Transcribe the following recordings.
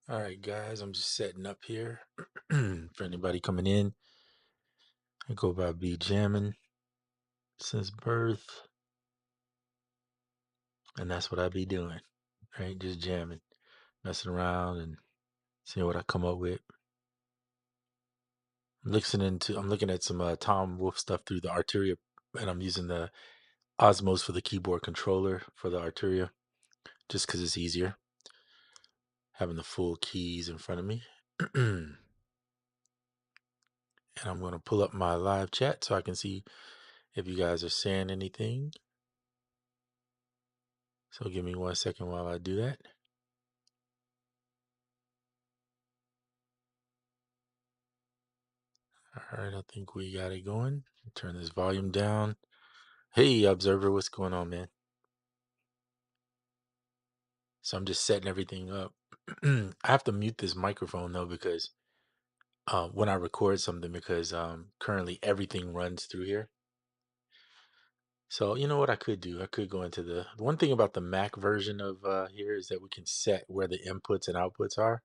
All right, guys, I'm just setting up here for anybody coming in. I go by B jamming since birth, and that's what I be doing, right? Just jamming, messing around, and seeing what I come up with. I'm looking at some Tom Wolf stuff through the Arteria, and I'm using the Osmos for the keyboard controller for the Arteria, just because it's easier having the full keys in front of me. And I'm going to pull up my live chat so I can see if you guys are saying anything. So give me 1 second while I do that. All right, I think we got it going. Turn this volume down. Hey, Observer, what's going on, man? So I'm just setting everything up. I have to mute this microphone though because when I record something, because currently everything runs through here. So you know what I could do? I could go into the one thing about the Mac version of here is that we can set where the inputs and outputs are.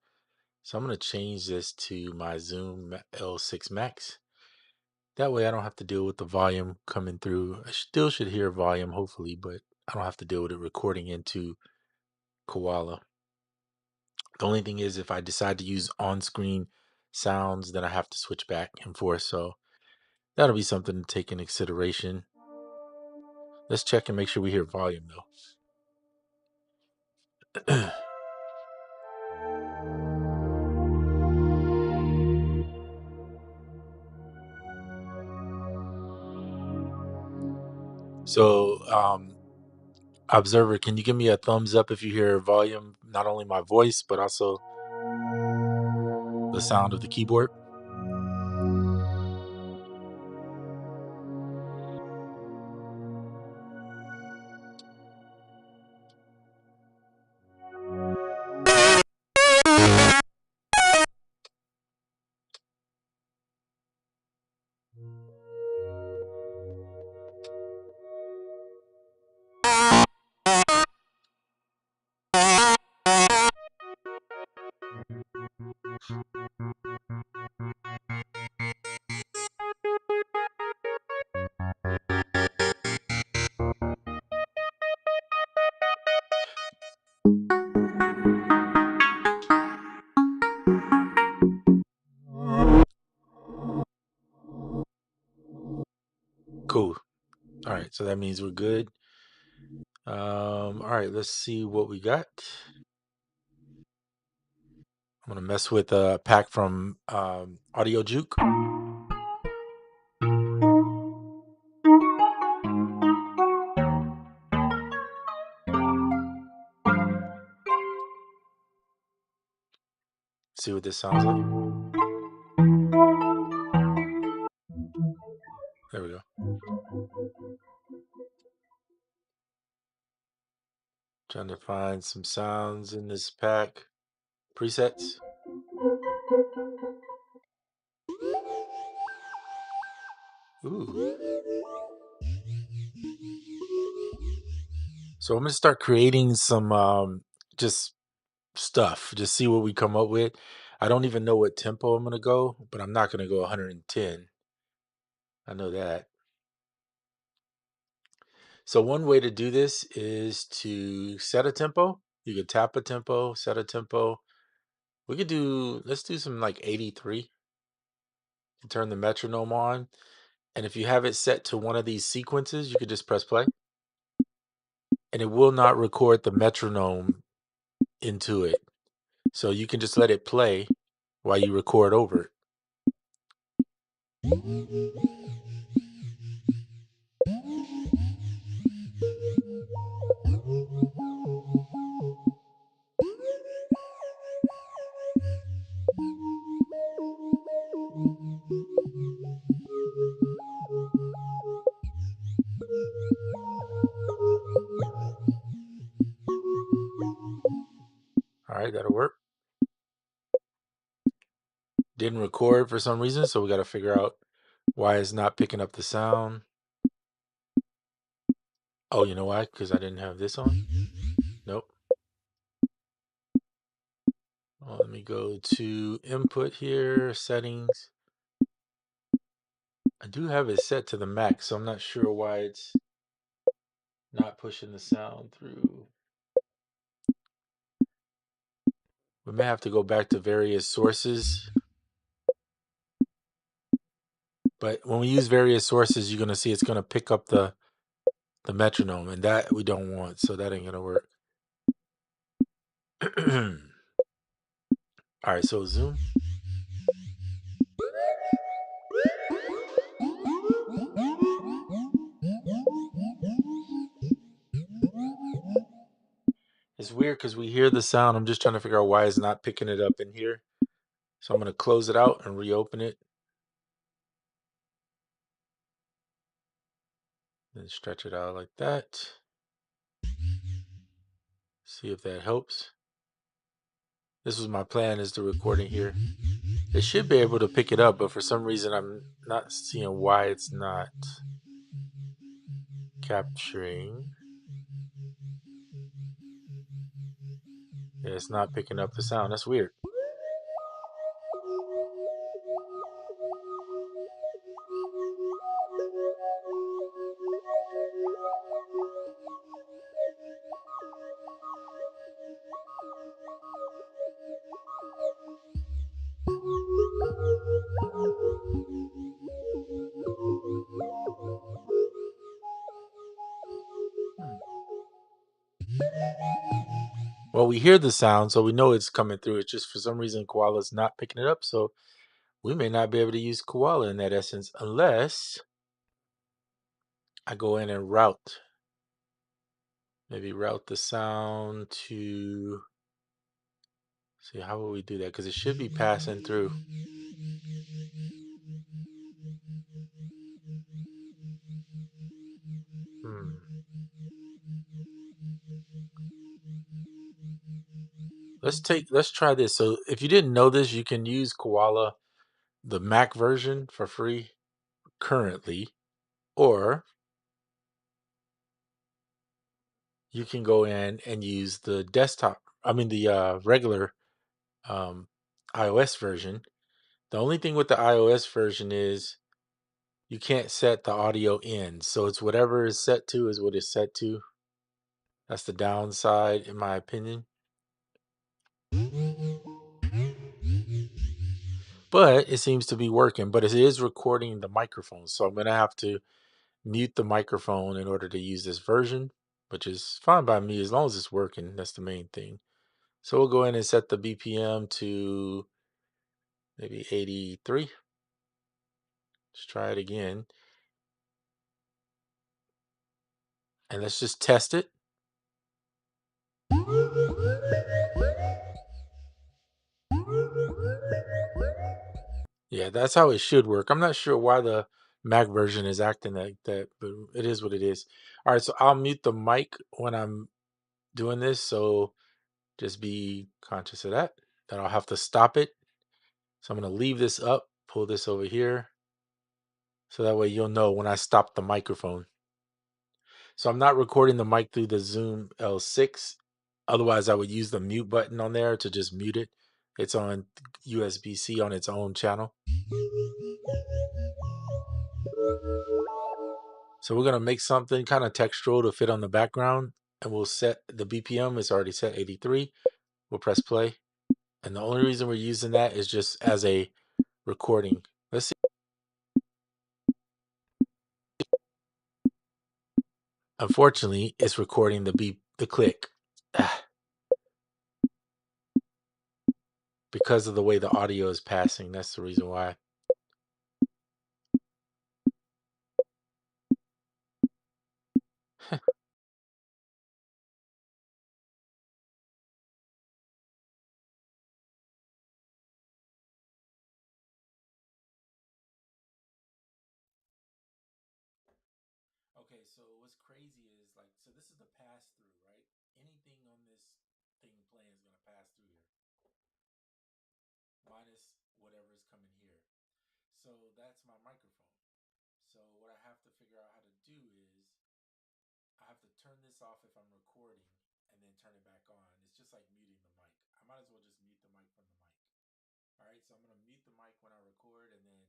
So I'm going to change this to my Zoom L6 Max. That way I don't have to deal with the volume coming through. I still should hear volume, hopefully, but I don't have to deal with it recording into Koala. The only thing is if I decide to use on-screen sounds, then I have to switch back and forth. So that'll be something to take into consideration. Let's check and make sure we hear volume though. So, Observer, can you give me a thumbs up if you hear volume, not only my voice, but also the sound of the keyboard? Cool. All right, so that means we're good. All right, let's see what we got. I'm gonna mess with a pack from Audio Juke. See what this sounds like. There we go. Trying to find some sounds in this pack. Presets. Ooh. So I'm gonna start creating some just stuff. Just see what we come up with. I don't even know what tempo I'm gonna go, but I'm not gonna go 110. I know that. So one way to do this is to set a tempo. You could tap a tempo, set a tempo. We could do, let's do some like 83 and turn the metronome on. And if you have it set to one of these sequences, you could just press play. And it will not record the metronome into it. So you can just let it play while you record over it. All right, that'll work. Didn't record for some reason, so we got to figure out why it's not picking up the sound. Oh, you know why? Because I didn't have this on? Nope. Well, let me go to input here, settings. I do have it set to the max, so I'm not sure why it's not pushing the sound through. We may have to go back to various sources. But when we use various sources, you're going to see it's going to pick up the metronome, and that we don't want, so that ain't going to work. All right, so zoom. It's weird because we hear the sound. I'm just trying to figure out why it's not picking it up in here. So I'm going to close it out and reopen it. Then stretch it out like that. See if that helps. This was my plan, is the recording here. It should be able to pick it up, but for some reason I'm not seeing why it's not capturing. Yeah, it's not picking up the sound. That's weird. Well, we hear the sound, so we know it's coming through. It's just for some reason Koala's not picking it up, so we may not be able to use Koala in that essence unless I go in and route. Maybe route the sound to. See, how will we do that? Because it should be passing through. Hmm. Let's try this. So if you didn't know this, you can use Koala, the Mac version, for free currently, or you can go in and use the desktop. I mean the regular um, iOS version. The only thing with the iOS version is you can't set the audio in. So it's whatever is set to is what it's set to. That's the downside, in my opinion. But it seems to be working. But it is recording the microphone. So I'm going to have to mute the microphone in order to use this version, which is fine by me as long as it's working. That's the main thing. So we'll go in and set the BPM to maybe 83. Let's try it again. And let's just test it. Yeah, that's how it should work. I'm not sure why the Mac version is acting like that, but it is what it is. All right, so I'll mute the mic when I'm doing this, so just be conscious of that. That I'll have to stop it. So I'm going to leave this up, pull this over here, so that way you'll know when I stop the microphone. So I'm not recording the mic through the Zoom L6. Otherwise, I would use the mute button on there to just mute it. It's on USB-C on its own channel. So we're gonna make something kind of textural to fit on the background, and we'll set the BPM. It's already set 83. We'll press play, and the only reason we're using that is just as a recording. Let's see. Unfortunately, it's recording the beep, the click, because of the way the audio is passing. That's the reason why. Okay, so what's crazy is like, so this is the pass through, right? Anything on this thing playing is gonna pass through here, minus whatever is coming here. So that's my microphone. So what I have to figure out how to do is I have to turn this off if I'm recording and then turn it back on. It's just like muting the mic. I might as well just mute the mic from the mic. All right, so I'm going to mute the mic when I record and then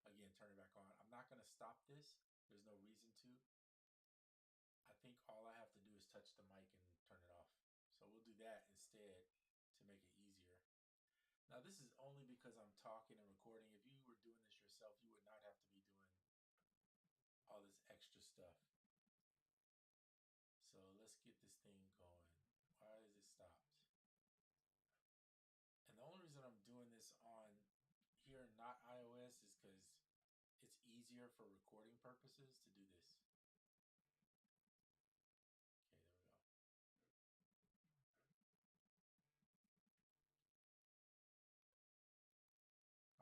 again turn it back on. I'm not going to stop this. There's no reason to. I think all I have to do is touch the mic and turn it off. So we'll do that instead to make it easier. Now this is only because I'm talking and recording. If you were doing this yourself, you would not have to be doing all this extra stuff. So let's get this thing going. Why is it stopped? And the only reason I'm doing this on here, not iOS, is because it's easier for recording purposes to do this. Okay, there we go.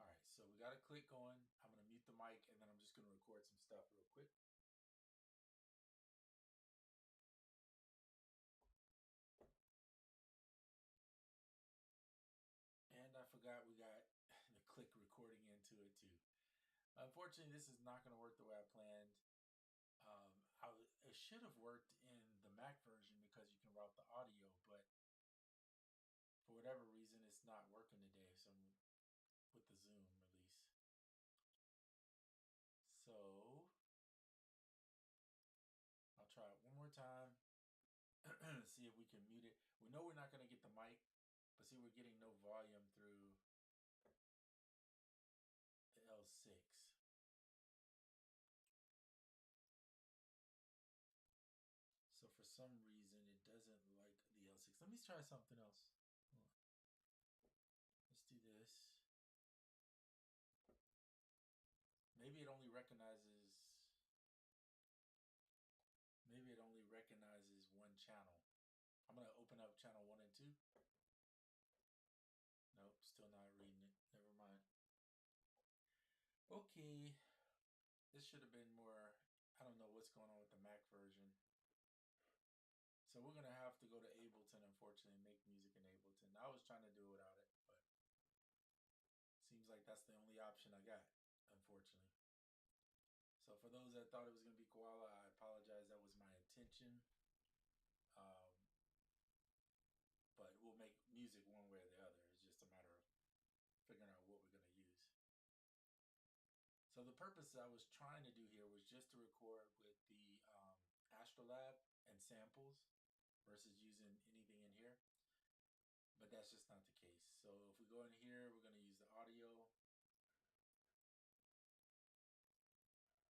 All right, so we got a click going. I'm going to mute the mic and then I'm just going to record some stuff real quick. And I forgot we got the click recording into it too. Unfortunately, this is not going to work the way I planned. It should have worked in the Mac version because you can route the audio, but for whatever reason, it's not working today. So with the Zoom release. So I'll try it one more time. See if we can mute it. We know we're not going to get the mic, but see, we're getting no volume through the L6. So for some reason, it doesn't like the L6. Let me try something else. Let's do this. Maybe it only recognizes one channel. I'm going to open up channel 1 and 2. Nope, still not reading it. Never mind. Okay. This should have been more, I don't know what's going on with the Mac version. So we're going to have to go to Ableton, unfortunately, and make music in Ableton. I was trying to do it without it, but seems like that's the only option I got, unfortunately. So for those that thought it was going to be Koala, I apologize. That was my intention. But we'll make music one way or the other. It's just a matter of figuring out what we're going to use. So the purpose I was trying to do here was just to record with the Astrolab and samples versus using anything in here. But that's just not the case. So if we go in here, we're going to use the audio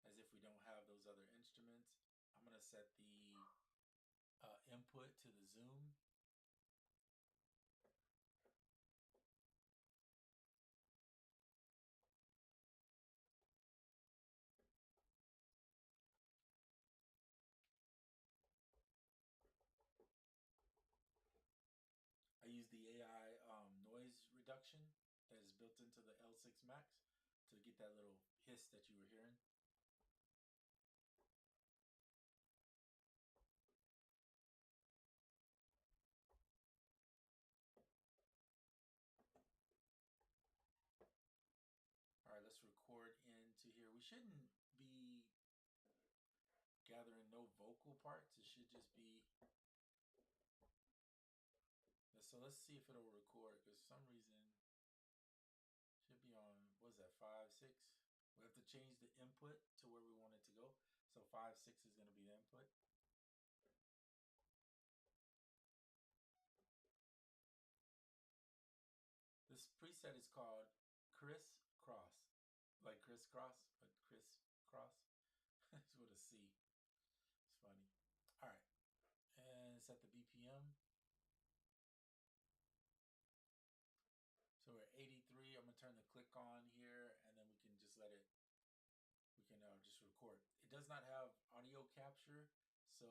as if we don't have those other instruments. I'm going to set the input to the Zoom. I use the AI noise reduction that is built into the L6 Max to get that little hiss that you were hearing. All right, let's record into here. We shouldn't be gathering no vocal parts. It should just be. So let's see if it'll record, because for some reason it should be on, what is that, 5, 6? We have to change the input to where we want it to go. So 5, 6 is going to be the input. This preset is called Criss Cross, like crisscross, but Criss Cross. It's with a C. It's funny. All right, and set the BPM. So we're at 83. I'm gonna turn the click on here, and then we can just let it. We can just record. It does not have audio capture, so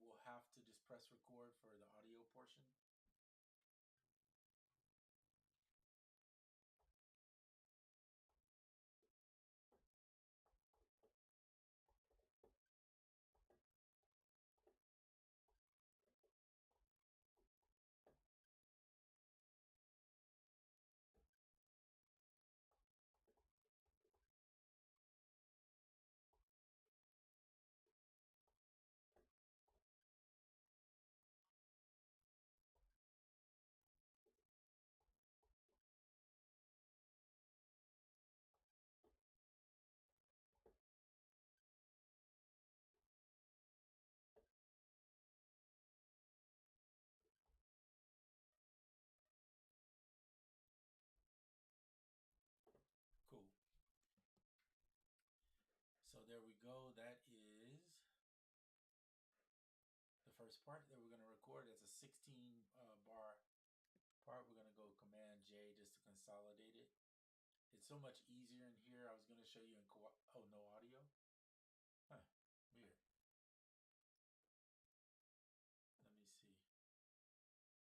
we'll have to just press record for the audio portion. first part that we're going to record. It's a 16 bar part. We're going to go Command J just to consolidate it. It's so much easier in here. I was going to show you in oh, no audio? Huh, weird. Let me see.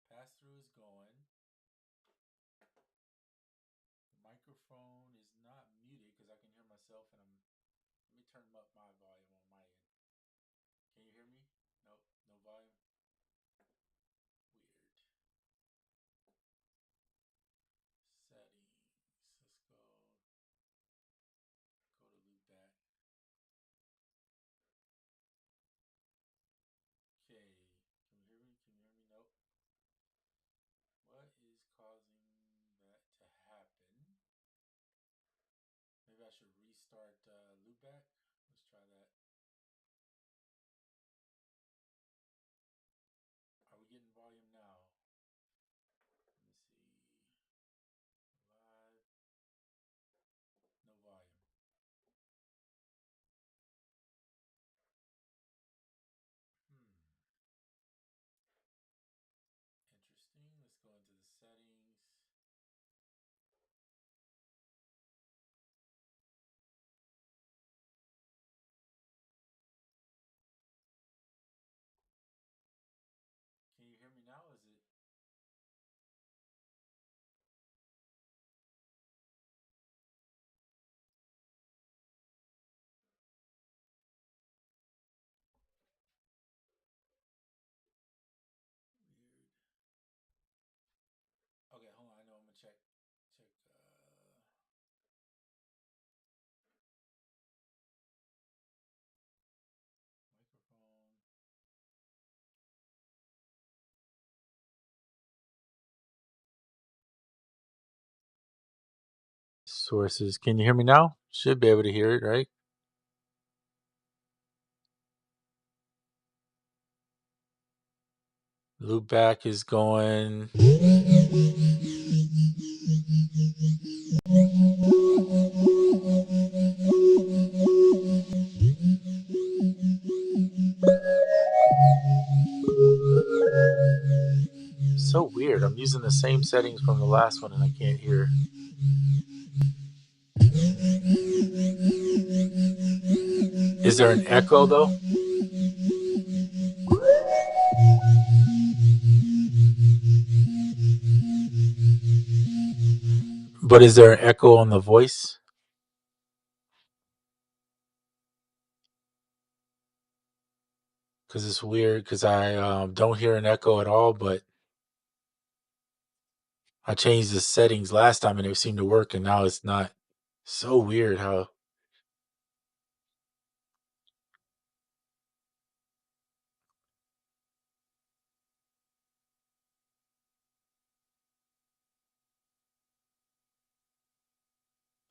Pass through is going. The microphone is not muted because I can hear myself, and let me turn up my volume on my end. Can you hear me? Nope, no volume. Weird. Settings. Let's go to loopback. Okay. Can you hear me? Can you hear me? Nope. What is causing that to happen? Maybe I should restart loopback. Let's try that. Are we getting volume now? Let me see. Live. No volume. Interesting. Let's go into the settings. Can you hear me now? Is it? Weird. Okay, hold on. I know I'm gonna check microphone. Sources. Can you hear me now? Should be able to hear it, right? Loopback is going. So weird. I'm using the same settings from the last one and I can't hear. Is there an echo though? But is there an echo on the voice? Because it's weird because I don't hear an echo at all, but I changed the settings last time and it seemed to work and now it's not. So weird how.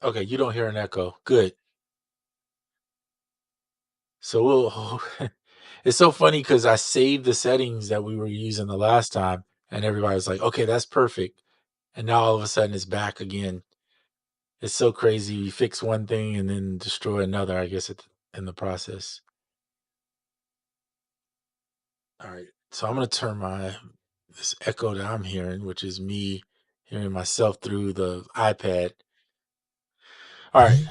Okay, you don't hear an echo. Good. So we'll. It's so funny because I saved the settings that we were using the last time and everybody was like, okay, that's perfect. And now all of a sudden it's back again. It's so crazy. You fix one thing and then destroy another, I guess, in the process. All right. So I'm going to turn this echo that I'm hearing, which is me hearing myself through the iPad. All right.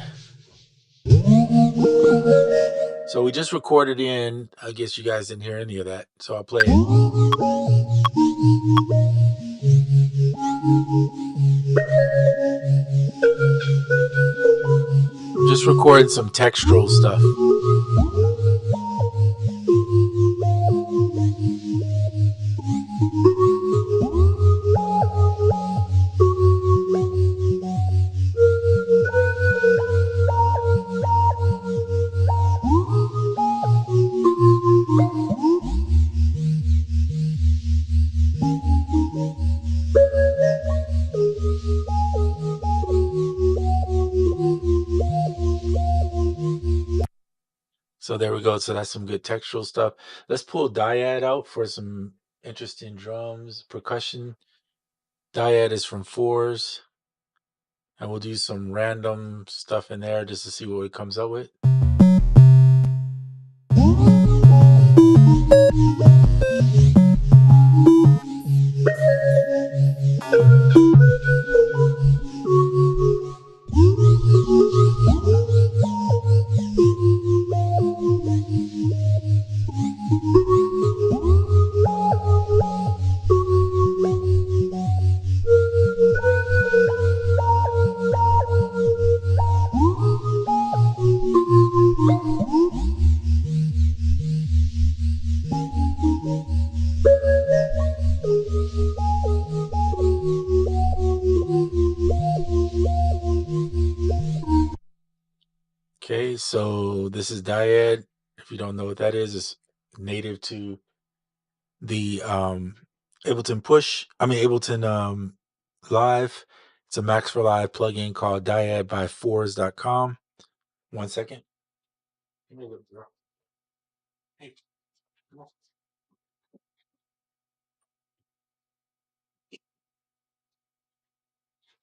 So we just recorded in. I guess you guys didn't hear any of that. So I'll play it. Just recorded some textural stuff. So there we go. So that's some good textural stuff. Let's pull Dyad out for some interesting drums, percussion. Dyad is from Fours. And we'll do some random stuff in there just to see what it comes up with. Okay, so this is Dyad. If you don't know what that is, it's native to the Ableton Push. I mean Ableton Live. It's a Max for Live plugin called Dyad by Fours.com. 1 second. Hey, come on.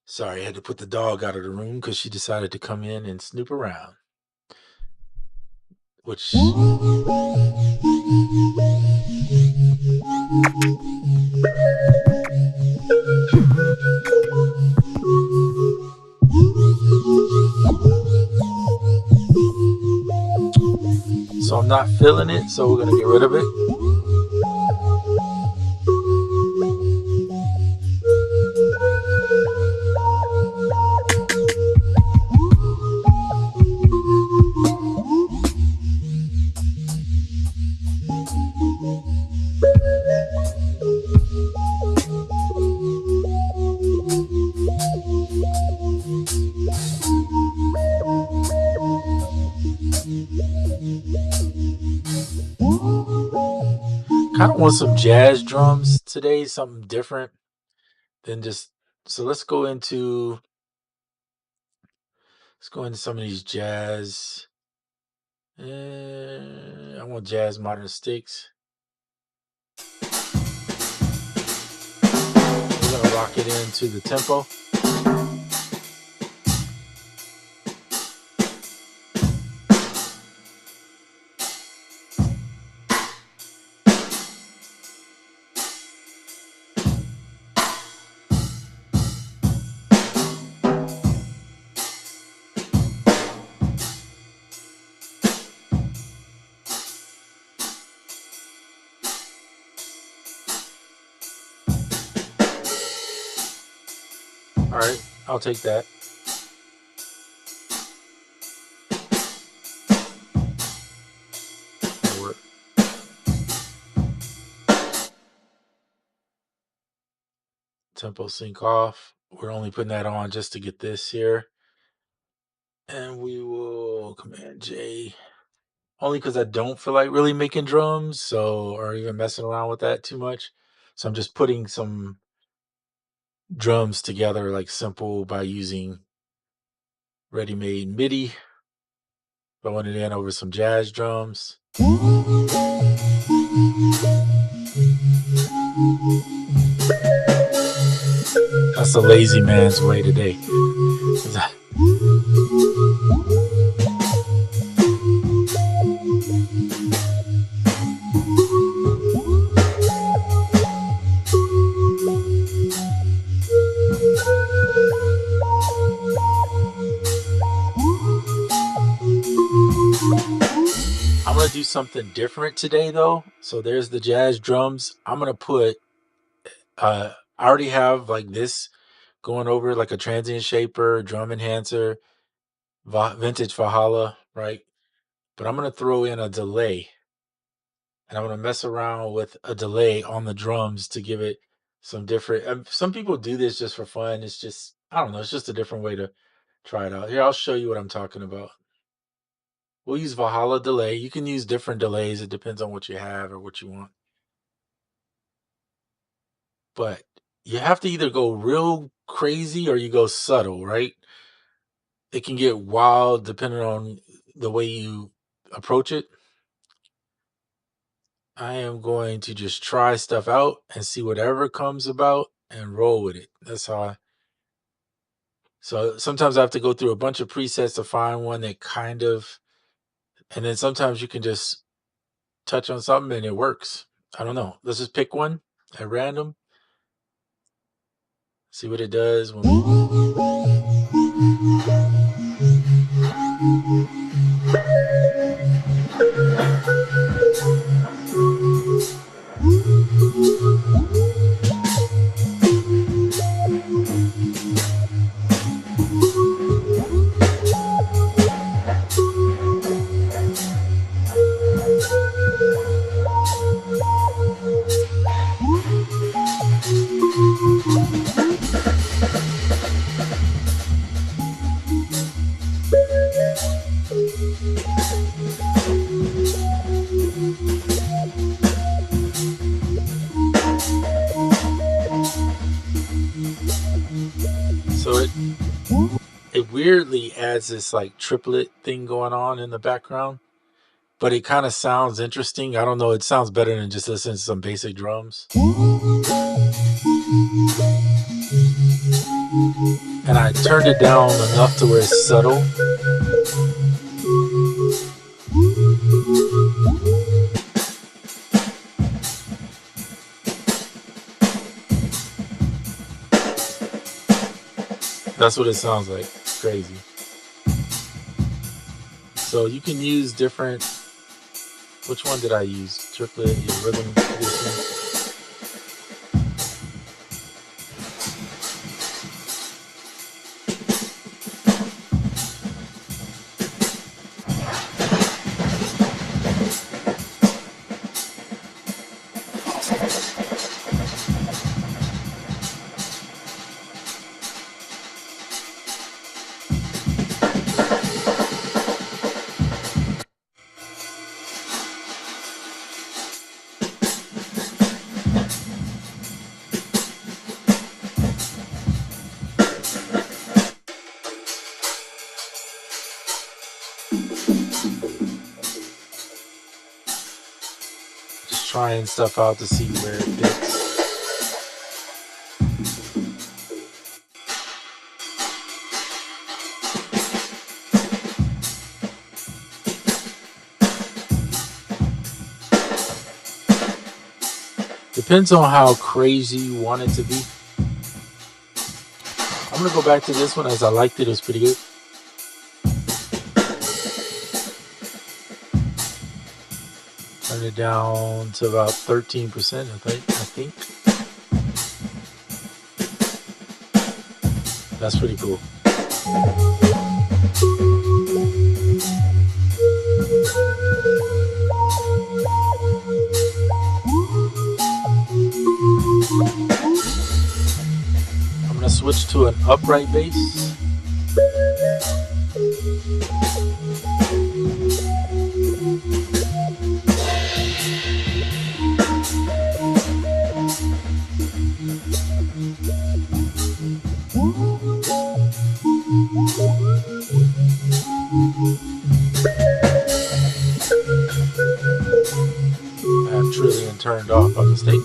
Sorry, I had to put the dog out of the room because she decided to come in and snoop around. Which so I'm not feeling it, so we're gonna get rid of it. Kind of want some jazz drums today, something different than just. So let's go into some of these jazz. I want jazz modern sticks. We're gonna rock it into the tempo. All right, I'll take that. That'll work. Tempo sync off. We're only putting that on just to get this here. And we will Command J. Only because I don't feel like really making drums, or even messing around with that too much. So I'm just putting some drums together like simple by using ready-made MIDI, throwing it in over some jazz drums. That's a lazy man's way today. I'm gonna do something different today though. So there's the jazz drums. I'm gonna put I already have like this going over like a transient shaper, drum enhancer, vintage Valhalla, right? But I'm gonna throw in a delay, and I'm gonna mess around with a delay on the drums to give it some different. Some people do this just for fun. It's just, I don't know. It's just a different way to try it out. Here, I'll show you what I'm talking about. We'll use Valhalla delay. You can use different delays. It depends on what you have or what you want. But you have to either go real crazy or you go subtle, right? It can get wild depending on the way you approach it. I am going to just try stuff out and see whatever comes about and roll with it. That's how so sometimes I have to go through a bunch of presets to find one that kind of, and then sometimes you can just touch on something and it works. I don't know. Let's just pick one at random, see what it does when weirdly adds this like triplet thing going on in the background, but it kind of sounds interesting. I don't know. It sounds better than just listening to some basic drums. And I turned it down enough to where it's subtle. That's what it sounds like. Crazy. So you can use different. Which one did I use? Triplet, yeah, rhythm edition. Just trying stuff out to see where it fits. Depends on how crazy you want it to be. I'm gonna go back to this one as I liked it. It was pretty good. Turn it down to about 13%, I think. That's pretty cool. I'm gonna switch to an upright bass. I have Trillion turned off by mistake.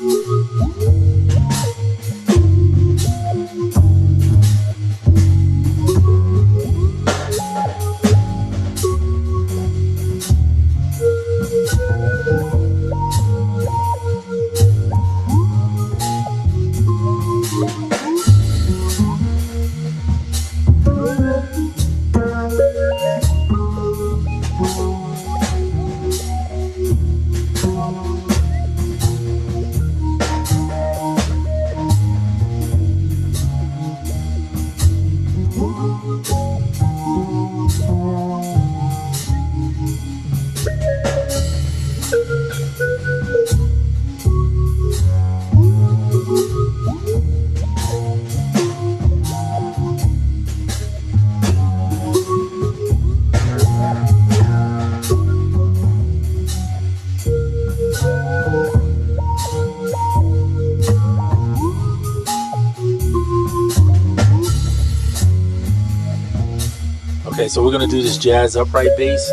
Okay, so we're gonna do this jazz upright bass,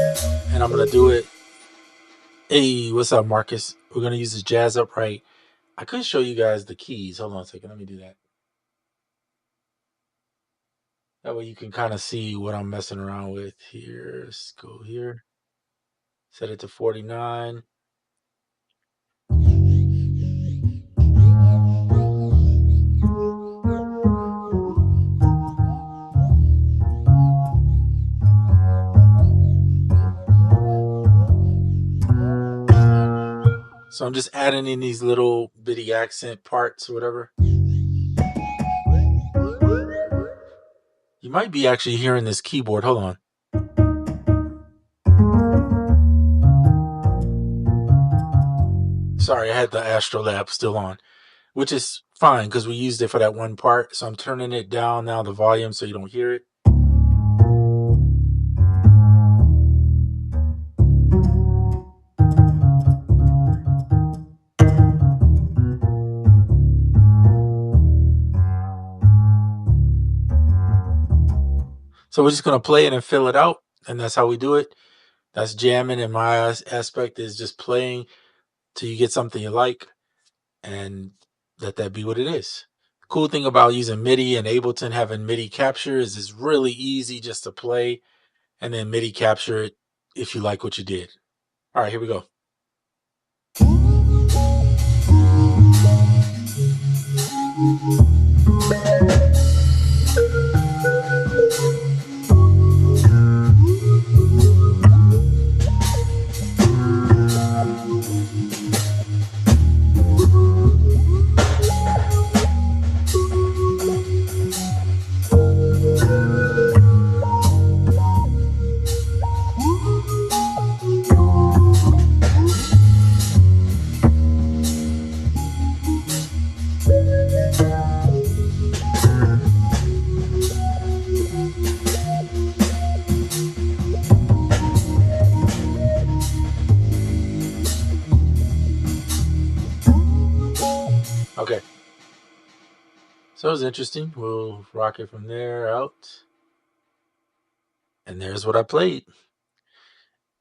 and I'm gonna do it. Hey, what's up, Marcus? We're gonna use this jazz upright. I could show you guys the keys. Hold on a second. Let me do that. That way you can kind of see what I'm messing around with here. Let's go here. Set it to 49. So I'm just adding in these little bitty accent parts or whatever. You might be actually hearing this keyboard. Hold on. Sorry, I had the Astrolab still on, which is fine because we used it for that one part. So I'm turning it down now, the volume, so you don't hear it. So So we're just gonna play it and fill it out, and that's how we do it. That's jamming, and my aspect is just playing till you get something you like, and let that be what it is. Cool thing about using MIDI and Ableton having MIDI capture is it's really easy just to play and then MIDI capture it if you like what you did. All right, here we go. Okay, so it was interesting. We'll rock it from there out. And there's what I played.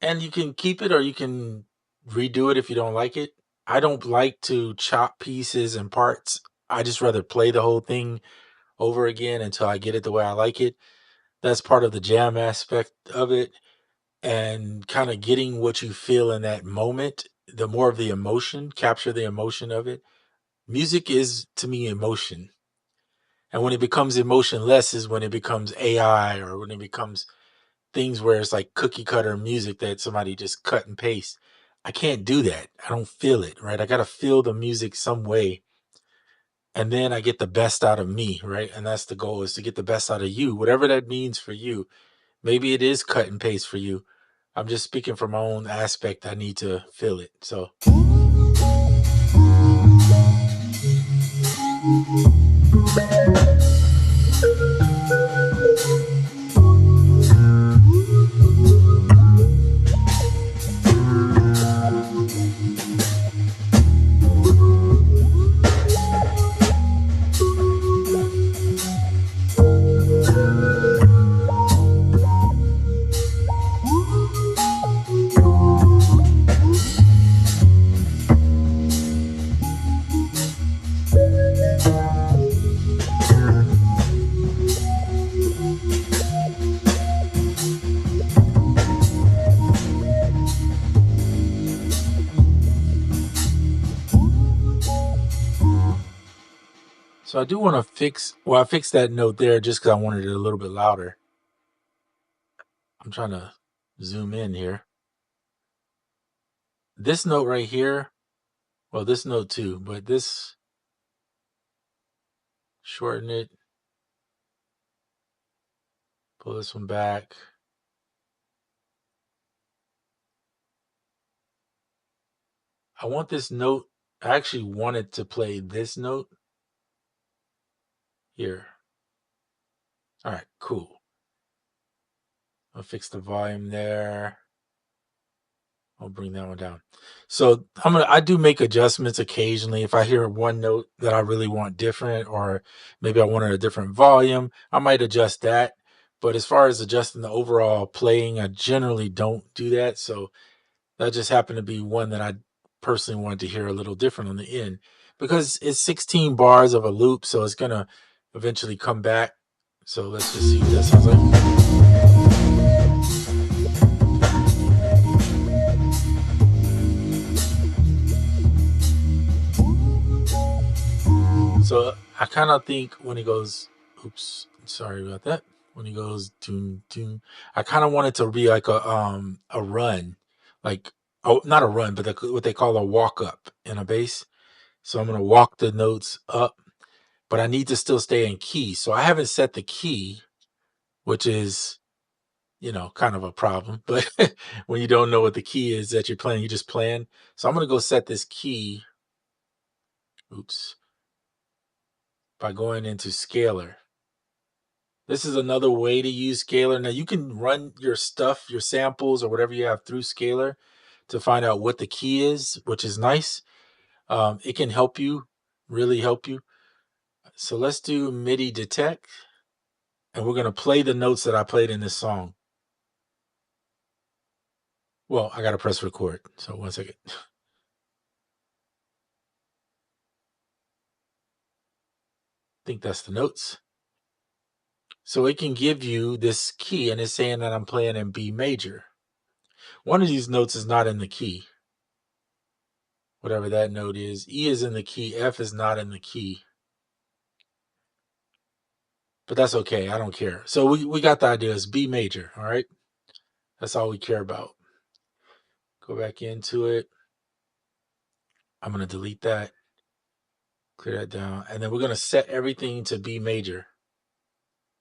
And you can keep it or you can redo it if you don't like it. I don't like to chop pieces and parts. I just rather play the whole thing over again until I get it the way I like it. That's part of the jam aspect of it, and kind of getting what you feel in that moment. The more of the emotion, capture the emotion of it. Music is to me emotion. And when it becomes emotionless is when it becomes AI, or when it becomes things where it's like cookie cutter music that somebody just cut and paste. I can't do that. I don't feel it, right? I got to feel the music some way. And then I get the best out of me, right? And that's the goal, is to get the best out of you, whatever that means for you. Maybe it is cut and paste for you. I'm just speaking from my own aspect. I need to feel it. So I do want to fix, well, I fixed that note there just because I wanted it a little bit louder. I'm trying to zoom in here. This note right here, well, this note too, but this, shorten it, pull this one back. I want this note, I actually wanted to play this note here. All right, cool. I'll fix the volume there. I'll bring that one down. So I do make adjustments occasionally. If I hear one note that I really want different, or maybe I wanted a different volume, I might adjust that. But as far as adjusting the overall playing, I generally don't do that. So that just happened to be one that I personally wanted to hear a little different on the end, because it's 16 bars of a loop, so it's gonna eventually come back. So let's just see what that sounds like. So I kind of think when he goes, oops, sorry about that. When he goes doom doom, I kind of want it to be like a run, like, oh, not a run, but what they call a walk up in a bass. So I'm gonna walk the notes up, but I need to still stay in key. So I haven't set the key, which is, kind of a problem. But when you don't know what the key is that you're playing, you just playing. So I'm gonna go set this key. Oops, by going into scalar. This is another way to use Scalar. Now you can run your stuff, your samples or whatever you have through Scalar to find out what the key is, which is nice. It can help you, really help you. So let's do MIDI detect, and we're going to play the notes that I played in this song. Well, I got to press record. So 1 second. I think that's the notes. So it can give you this key, and it's saying that I'm playing in B major. One of these notes is not in the key. Whatever that note is. E is in the key. F is not in the key. But that's okay. I don't care. So we got the idea. It's B major. All right. That's all we care about. Go back into it. I'm going to delete that. Clear that down. And then we're going to set everything to B major.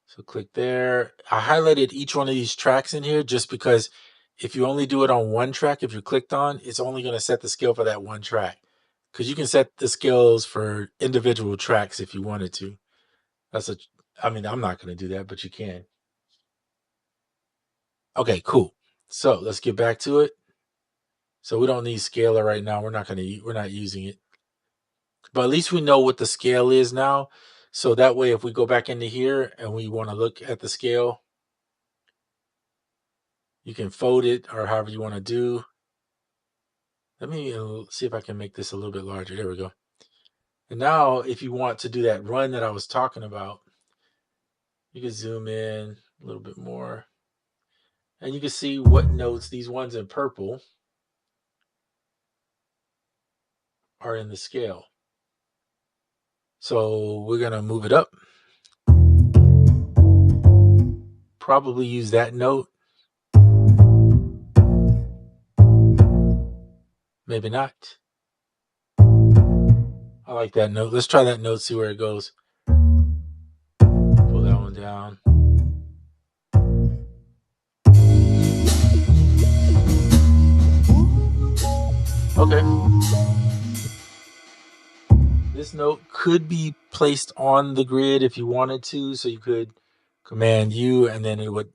So click there. I highlighted each one of these tracks in here just because if you only do it on one track, if you're clicked on, it's only going to set the scale for that one track. Because you can set the scales for individual tracks if you wanted to. I'm not going to do that, but you can. Okay, cool. So let's get back to it. So we don't need scalar right now. We're not using it. But at least we know what the scale is now. So that way, if we go back into here and we want to look at the scale, you can fold it or however you want to do. Let me see if I can make this a little bit larger. There we go. And now if you want to do that run that I was talking about, you can zoom in a little bit more. And you can see what notes, these ones in purple, are in the scale. So we're going to move it up. Probably use that note. Maybe not. I like that note. Let's try that note, see where it goes. Pull that one down. Okay. This note could be placed on the grid if you wanted to. So you could Command U and then it would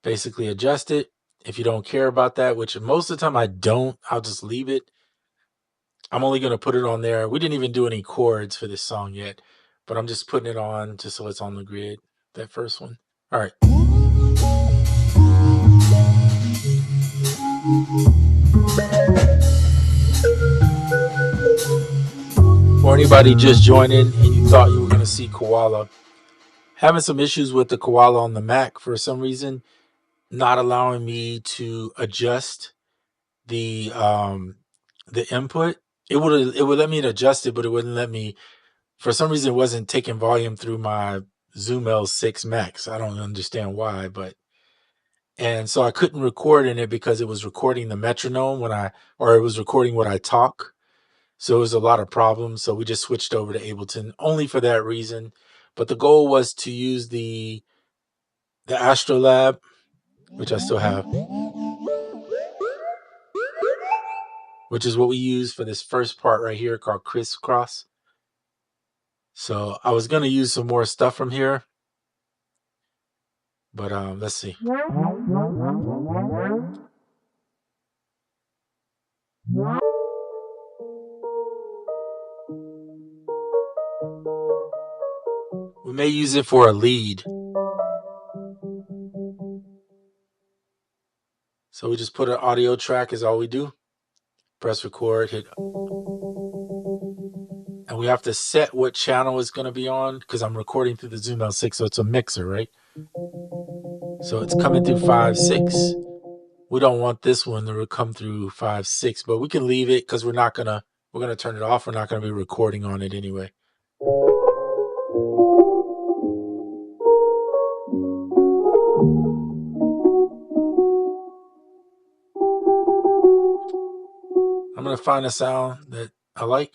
basically adjust it. If you don't care about that, which most of the time I don't, I'll just leave it. I'm only going to put it on there. We didn't even do any chords for this song yet, but I'm just putting it on just so it's on the grid, that first one. All right. For anybody just joining and you thought you were going to see Koala, having some issues with the Koala on the Mac for some reason, not allowing me to adjust the input. It would let me adjust it, but it wouldn't let me. For some reason, it wasn't taking volume through my Zoom L6 Max. I don't understand why, and so I couldn't record in it because it was recording the metronome or it was recording what I talk. So it was a lot of problems. So we just switched over to Ableton only for that reason. But the goal was to use the Astrolab, which I still have, which is what we use for this first part right here called Crisscross. So I was going to use some more stuff from here, but let's see. We may use it for a lead. So we just put an audio track is all we do. Press record, hit. And we have to set what channel it's going to be on because I'm recording through the Zoom L6, so it's a mixer, right? So it's coming through 5.6. We don't want this one to come through 5.6, but we can leave it because we're going to turn it off. We're not going to be recording on it anyway. I'm going to find a sound that I like.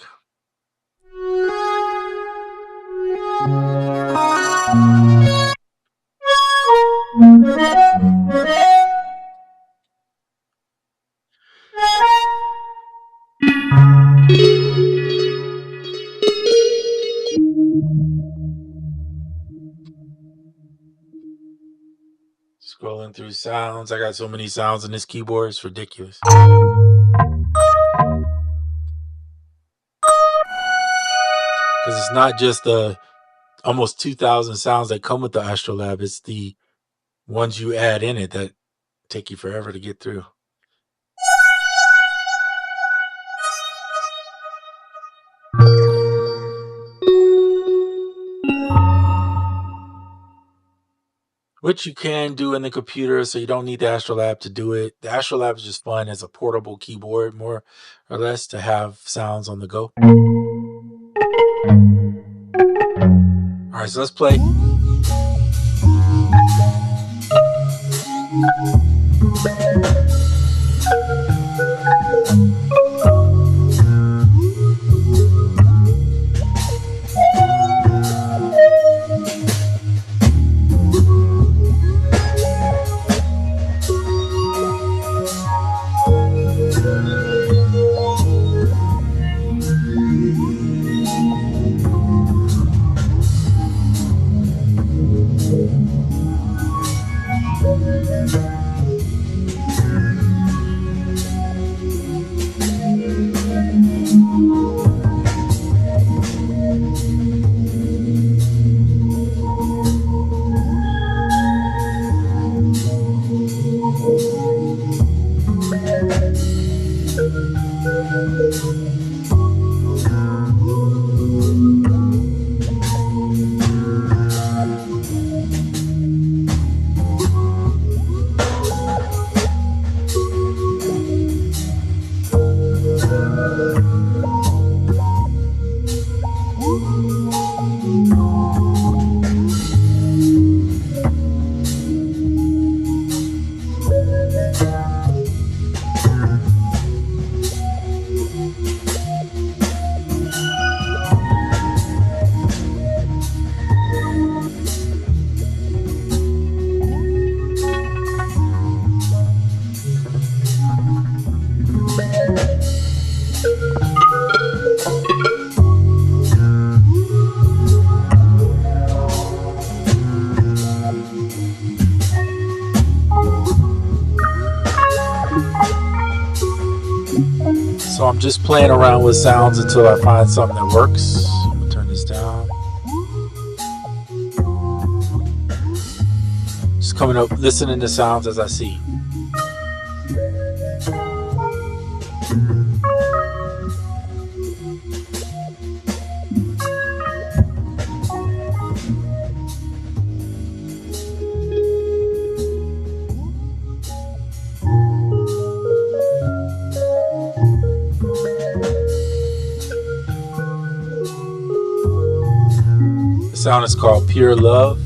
Scrolling through sounds. I got so many sounds in this keyboard. It's ridiculous. Because it's not just the almost 2,000 sounds that come with the Astrolab. It's the ones you add in it that take you forever to get through. Which you can do in the computer, so you don't need the Astrolab to do it. The Astrolab is just fun as a portable keyboard, more or less, to have sounds on the go. All right, so let's play. So I'm just playing around with sounds until I find something that works. I'm gonna turn this down. Just coming up, listening to sounds as I see. The sound is called Pure Love.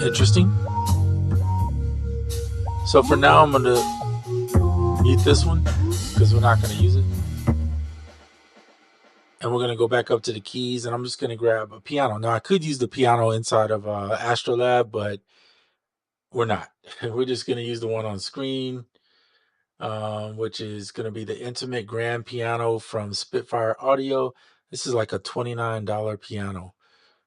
Interesting. So for now, I'm going to mute this one because we're not going to use it. And we're going to go back up to the keys, and I'm just going to grab a piano. Now, I could use the piano inside of Astrolab, but we're not. We're just going to use the one on screen, which is going to be the Intimate Grand Piano from Spitfire Audio. This is like a $29 piano,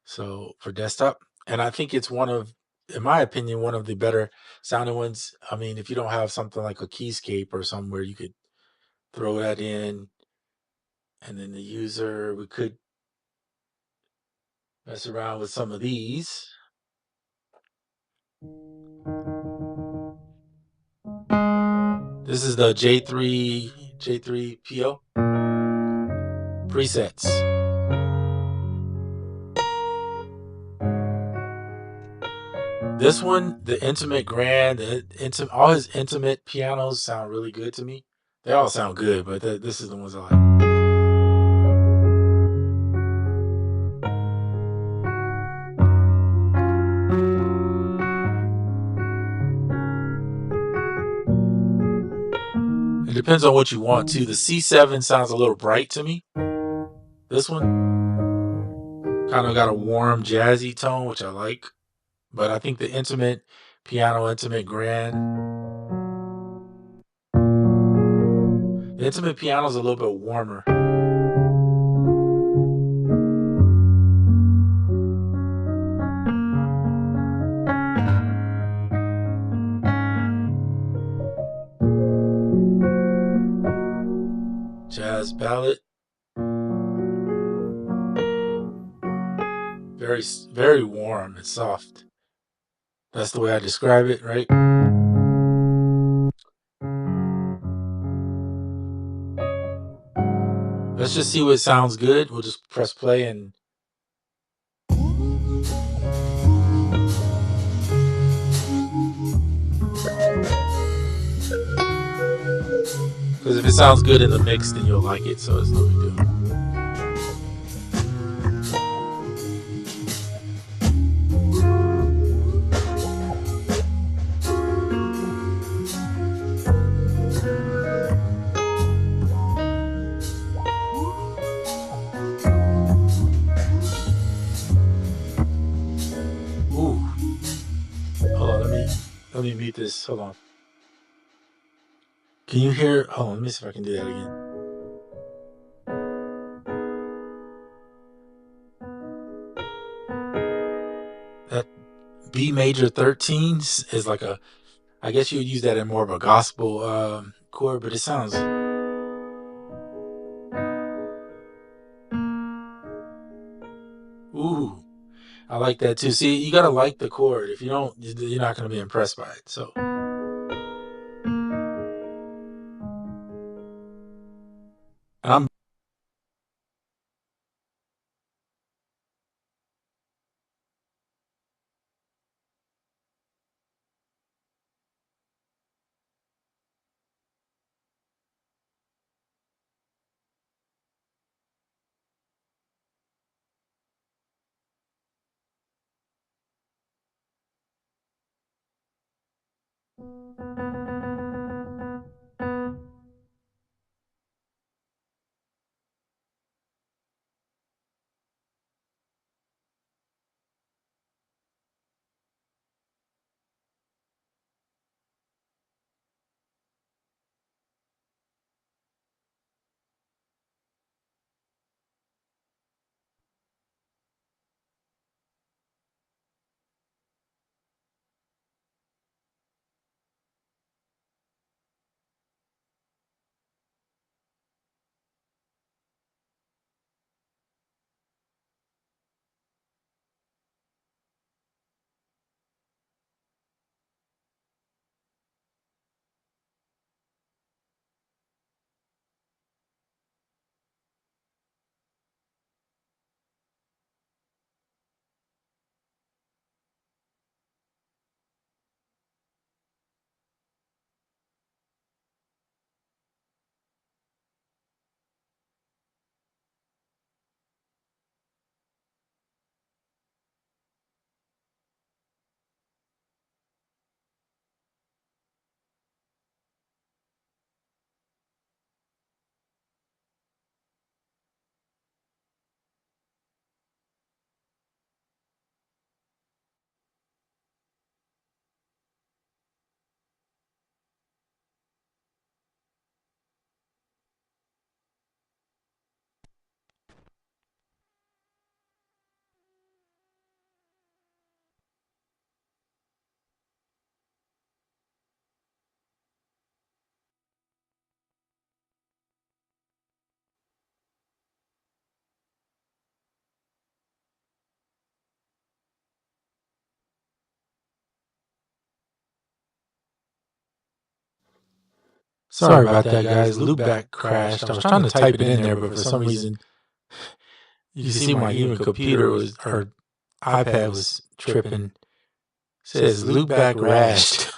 so for desktop. And I think it's one of, in my opinion, one of the better sounding ones. I mean, if you don't have something like a keyscape or somewhere, you could throw that in. And then the user, we could mess around with some of these. This is the J3 PO presets. This one, the Intimate Grand, all his intimate pianos sound really good to me. They all sound good, but this is the ones I like. It depends on what you want too. The C7 sounds a little bright to me. This one kind of got a warm, jazzy tone, which I like. But I think the Intimate Piano, Intimate Grand, the Intimate Piano is a little bit warmer. ballad. Very, very warm and soft. That's the way I describe it, right? Let's just see what sounds good. We'll just press play and... Because if it sounds good in the mix, then you'll like it, so it's no big deal. Ooh. Hold on, let me mute this. Hold on. Can you hear? Hold on, let me see if I can do that again. That B major 13s is like a, I guess you would use that in more of a gospel chord, but it sounds... Ooh, I like that too. See, you gotta like the chord. If you don't, you're not gonna be impressed by it. So, I'm... Sorry about that, guys. Loopback crashed. I was trying to type it in there, but for some reason, you can see my even computer was, or iPad was tripping. It says loopback rashed.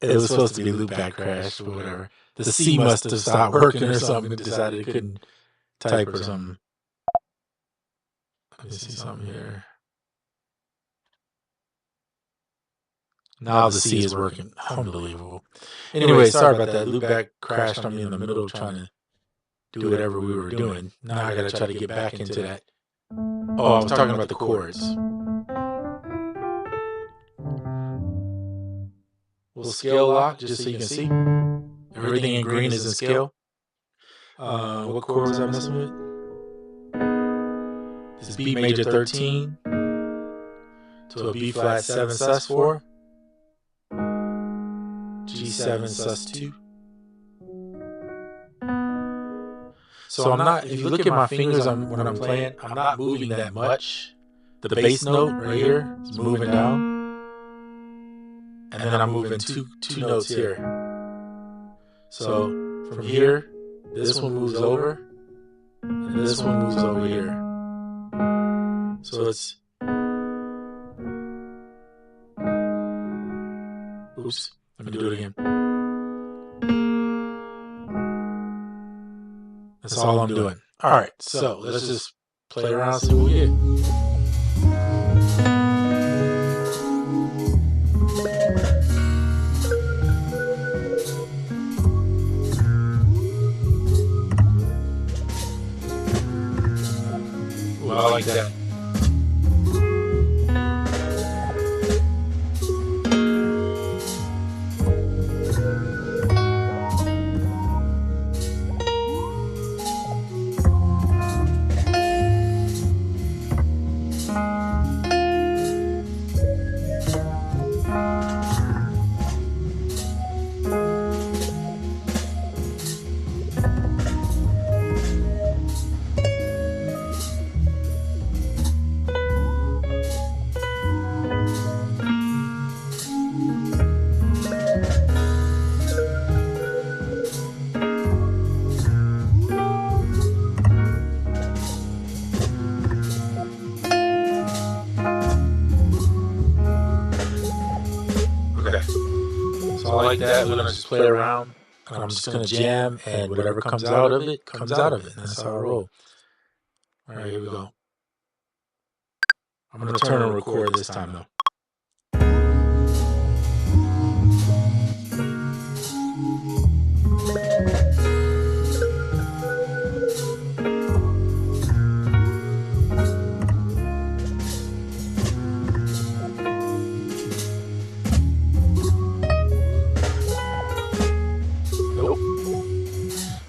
It was supposed to be loopback crashed or whatever. The C must have stopped working or something and decided it couldn't type or something. Let me see something here. Now the C is working. Unbelievable. Anyway, sorry about that. Loopback crashed on me in the middle of trying to do whatever we were doing. Now I gotta try to get back into that. Oh, I was talking about the chords. We'll scale lock just so you can see. Everything in green is in scale. What chord was I messing with? This is B major 13 to a B flat 7 sus 4, G7 sus 2, So I'm not. If you look at my fingers, when I'm playing, I'm not moving that much. The bass note right here is moving down, and then I'm moving two notes here. So from here, this one moves over, and this one moves over here. So it's. Oops. Let me do it again. That's all I'm doing. All right, so let's just play around, see what we get. Ooh, I like that. Okay. So I like that. We're gonna just play around, and I'm just gonna jam, and whatever comes out of it comes out of it. And that's how I roll. All right, here we go. I'm gonna turn and record this time though.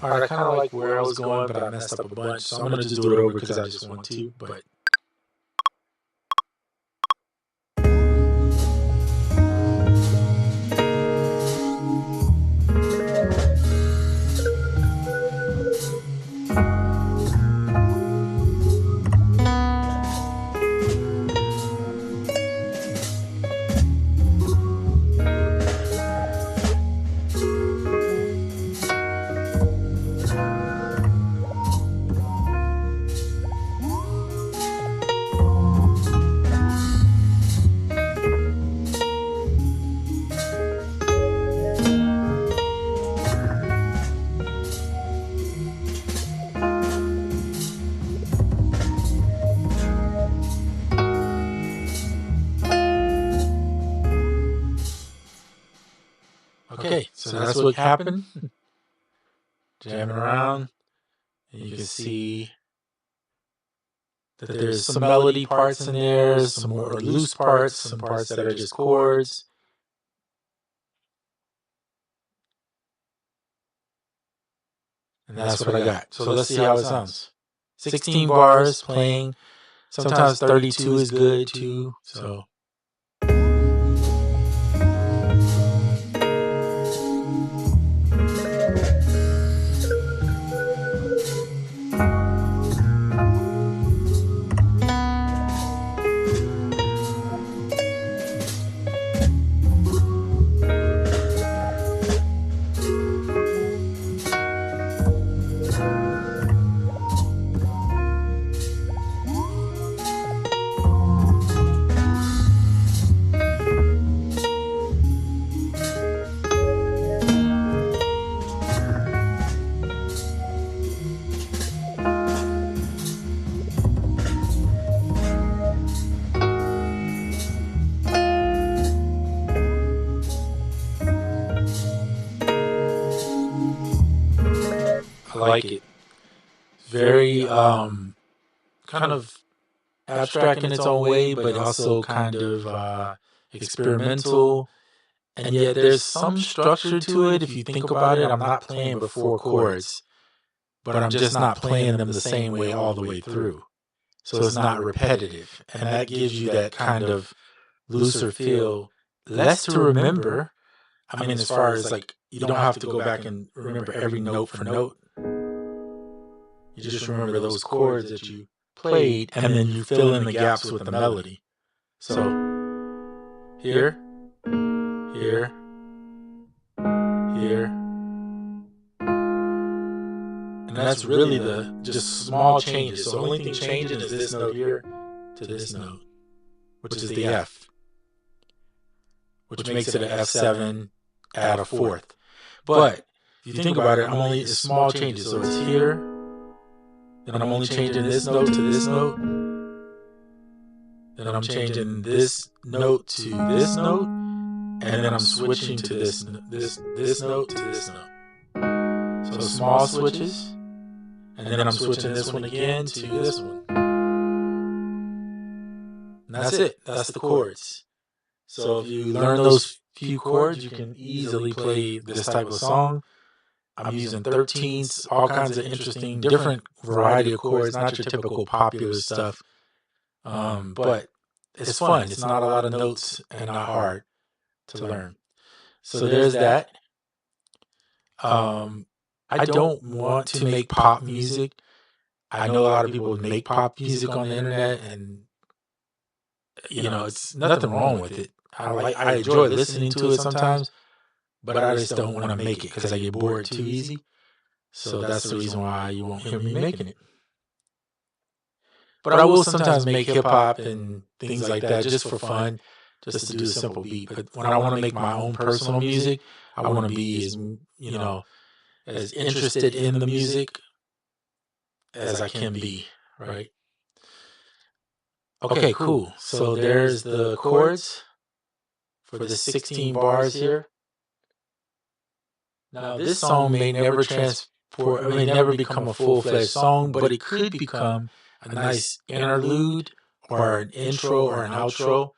All right, I kind of like where I was going, but I messed up a bunch. So I'm going to just do it over because I just want to. But okay, so that's what happened. Jamming around, and you can see that there's some melody parts in there, some more loose parts, some parts that are just chords. And that's what I got. So let's see how it sounds. 16 bars playing. Sometimes 32 is good too. So. I like it. Very kind of abstract in its own way, but also kind of experimental. And yet there's some structure to it. If you think about it, I'm not playing but four chords, but I'm just not playing them the same way all the way through. So it's not repetitive. And that gives you that kind of looser feel, less to remember. I mean, as far as like, you don't have to go back and remember every note for note. You just remember those chords that you played, and then you fill in the gaps with the melody. So here, here, here. And that's really the just small changes. So the only thing changing is this note here to this note, which is the F, which makes it an F7 add a fourth. But if you think about it, it's small changes. So it's here, then I'm only changing this note to this note, then I'm changing this note to this note, and then I'm switching to this note to this note. So small switches, and then I'm switching this one again to this one. And that's it. That's the chords. So if you learn those few chords, you can easily play this type of song. I'm using 13ths, all kinds of interesting, different variety of chords, not your typical popular stuff. But it's fun. It's not a lot of notes and not hard to learn. So there's that. I don't want to make pop music. I know a lot of people make pop music on the internet, and it's nothing wrong with it. I enjoy listening to it sometimes, but I just don't want to make it because I get bored too easy. So that's the reason why you won't hear me making it. But I will sometimes make hip hop and things like that just for fun, just to do a simple beat. But when I want to make my own personal music, I want to be as interested in the music as I can be, right? Okay, cool. So there's the chords for the 16 bars here. Now this song may never become a full-fledged song, but it could become a nice interlude or an intro or an outro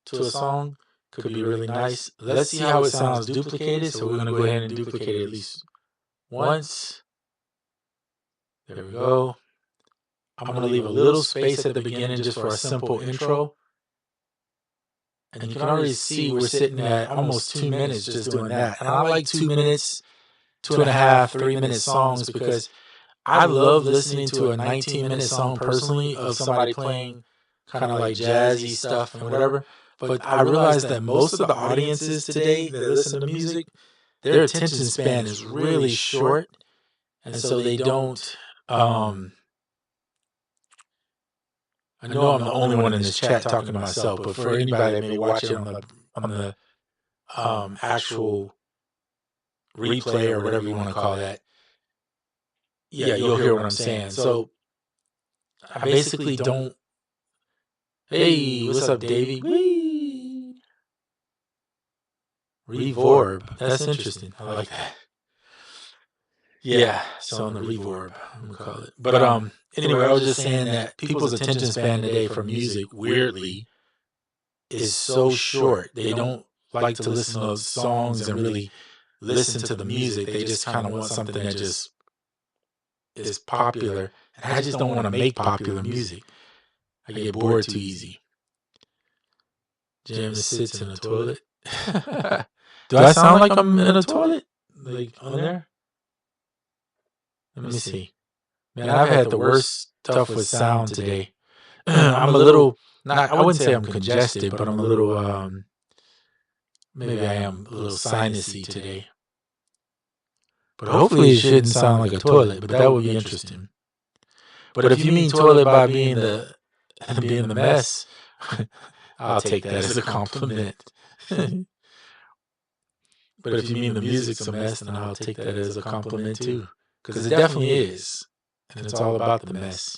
to a song. Could be really nice. Let's see how it sounds duplicated. So we're going to go ahead and duplicate it at least once. There we go. I'm going to leave a little space at the beginning just for a simple intro. And you can already see we're sitting at almost 2 minutes just doing that. And I like 2 minutes, 2.5, 3-minute songs because I love listening to a 19-minute song personally of somebody playing kind of like jazzy stuff and whatever. But I realize that most of the audiences today that listen to music, their attention span is really short. And so they don't... I know I'm the only one in this chat talking to myself, but for anybody that may watch it on the actual replay or whatever you want to call that, yeah, you'll hear what I'm saying. So I basically don't. Hey, what's up, Davey? Whee! Reverb. That's interesting. I like that. Yeah, so on the reverb, I'm gonna call it. But anyway, I was just saying that people's attention span today for music, weirdly, is so short. They don't like to listen to those songs and really listen to the music. They just kind of want something that just is popular. And I just don't want to make popular music. I get bored too easy. Jim sits in a toilet. Do I sound like I'm in a toilet? Like on there? Let me see. Man, I've had the worst stuff with sound today. I'm a little, I wouldn't say I'm congested, but I'm a little, maybe I am a little sinusy today. But hopefully it shouldn't sound like a toilet, but that would be interesting. But if you mean toilet by being the mess, I'll take that as a compliment. But if you mean the music's a mess, then I'll take that as a compliment too. Because it definitely is. And it's all about the mess.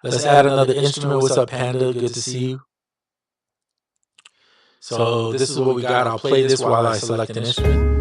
Let's add another instrument. What's up, Panda? Good to see you. So this is what we got. I'll play this while I select an instrument.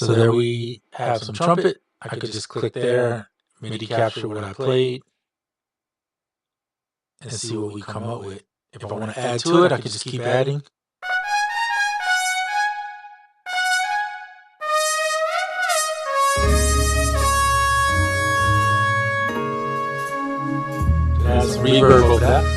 So there we have some trumpet. I could just click there, MIDI capture what I played, and see what we come up with. If I want to add to it, I could just keep adding. Add some reverb over that.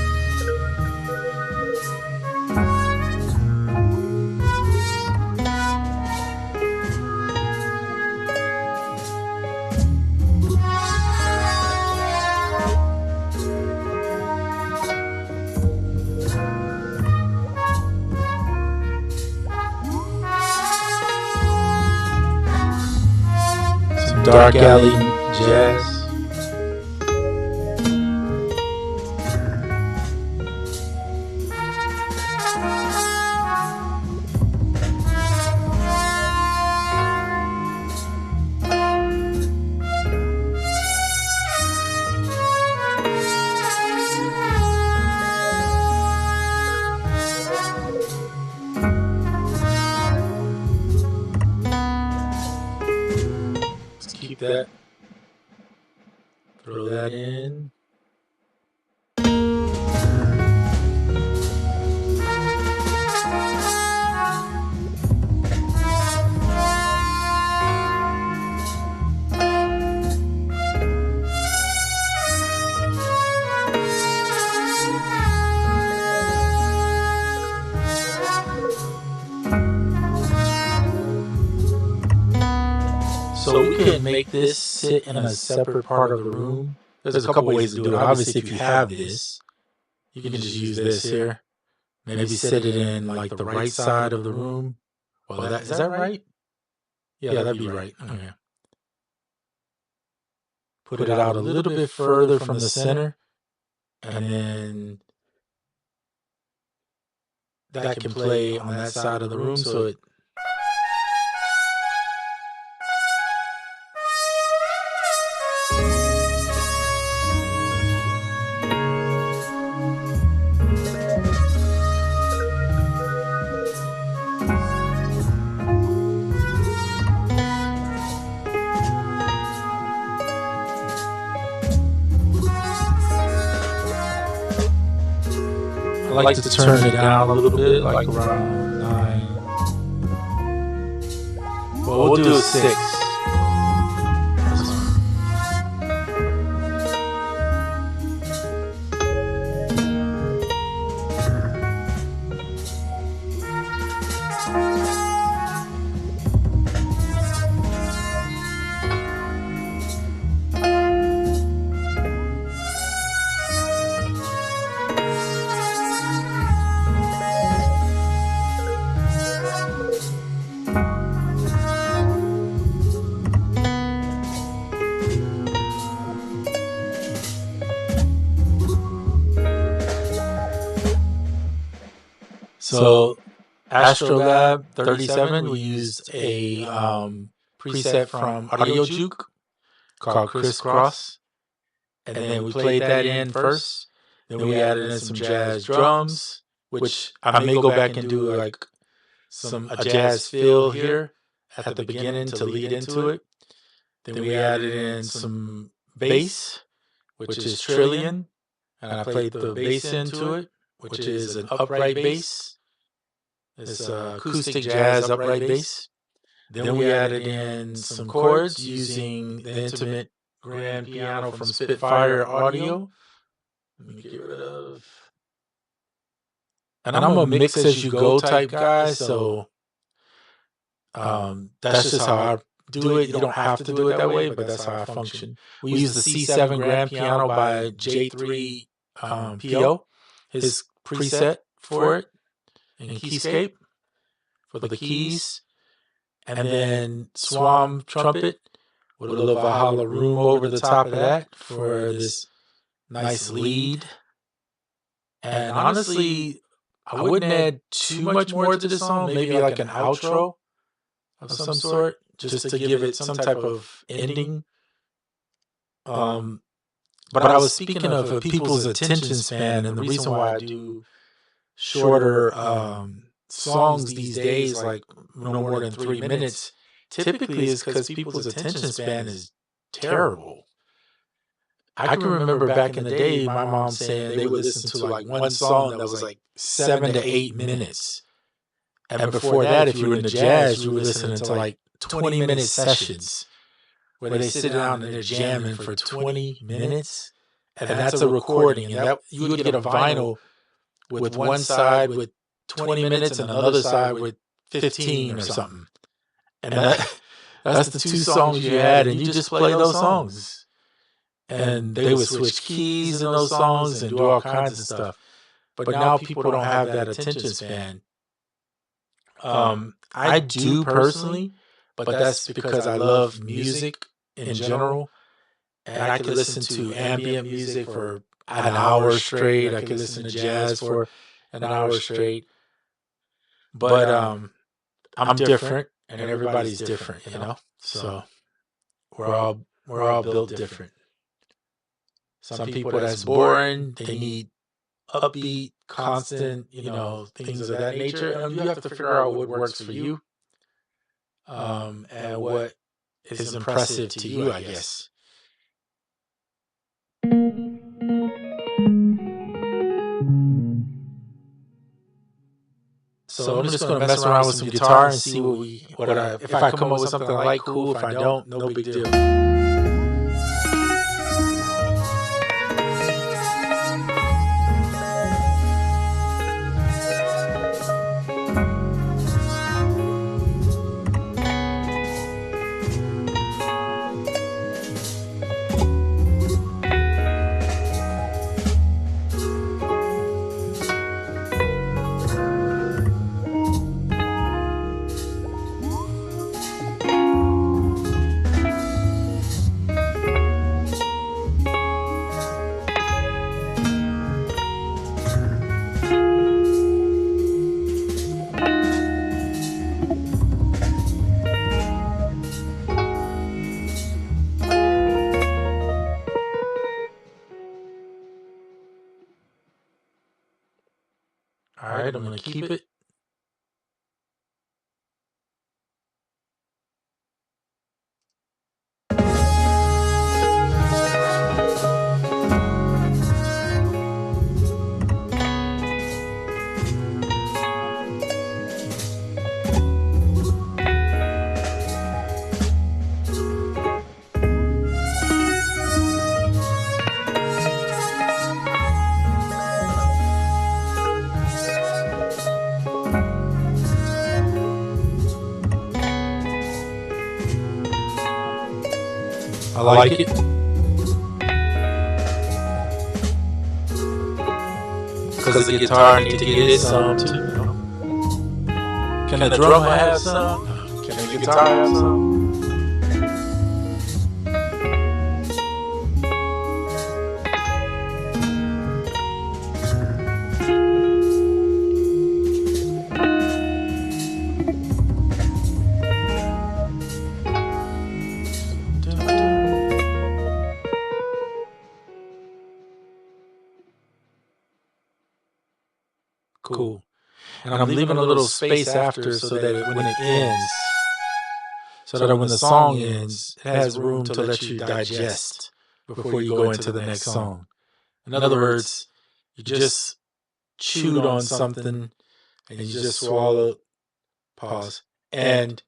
Some dark alley jazz. Keep that. Throw that in. So we can make this sit in a separate part of the room. There's a couple ways to do it. Obviously, if you have this, you can just use this here. Maybe set it in like the right side of the room. Well, is that right? Yeah, that'd be right. Okay. Put it out a little bit further from the center, and then that can play on that side of the room. So it. I like to turn it down a little bit, like around 9. Well, we'll do a 6. So Astrolab 37, we used a preset from Audio Juke called Crisscross. And then we played that in first. Then we added in some jazz drums, which I may go back and do like a jazz feel here at the beginning to lead into it. Then we added in some bass, which is Trillion. And I played the bass into it, which is an upright bass. It's acoustic jazz upright bass. Then we added in some chords using the intimate grand piano from Spitfire Audio. Let me get rid of. And I'm a mix as you go type guy, so that's just how I do it. You don't have to do it that way, but that's how I function. We use the C7 grand piano by J3 PO, his preset for it in Keyscape for the keys. And then Swam trumpet with a little Valhalla room over the top of that for this nice lead. And honestly, I wouldn't add too much more to this song. Maybe like an outro of some sort, just to give it some type of ending. But I was speaking of people's attention span, and the reason why I do shorter songs these days, like no more than 3 minutes, typically is because people's attention span is terrible. I can remember back in the day, my mom saying they would listen to like one song that was like 7 to 8 minutes. And before that, if you were into jazz, you were listening to like 20-minute sessions where they sit down and they're jamming for 20 minutes. And that's a recording. And that you would get a vinyl with one side with 20 minutes and another side with 15 or something. And that's the two songs you had, and you just play those songs. And they would switch keys in those songs and do all kinds of stuff. But now people don't have that attention span. I do personally, but that's because I love music in general. And I could listen to ambient music for an hour straight. I could listen to jazz for an hour straight. But I'm different, and everybody's different, you know. So we're all built different. Some people that's boring. They need upbeat, constant, things of that nature. And you have to figure out what works for you, and what is impressive to you, I guess. So I'm just gonna mess around with some guitar and see if I come up with something I like, cool. If I don't, no big deal. All right, I'm going to keep it. I like it. Because the guitar needs to get some too. Can the drummer have some? Can the guitar have some? Cool. And I'm leaving a little space after so that when it ends, so that when the song ends, it has room to let you digest before you go into the next song. In other words, you just chewed on something and you just swallowed, pause, and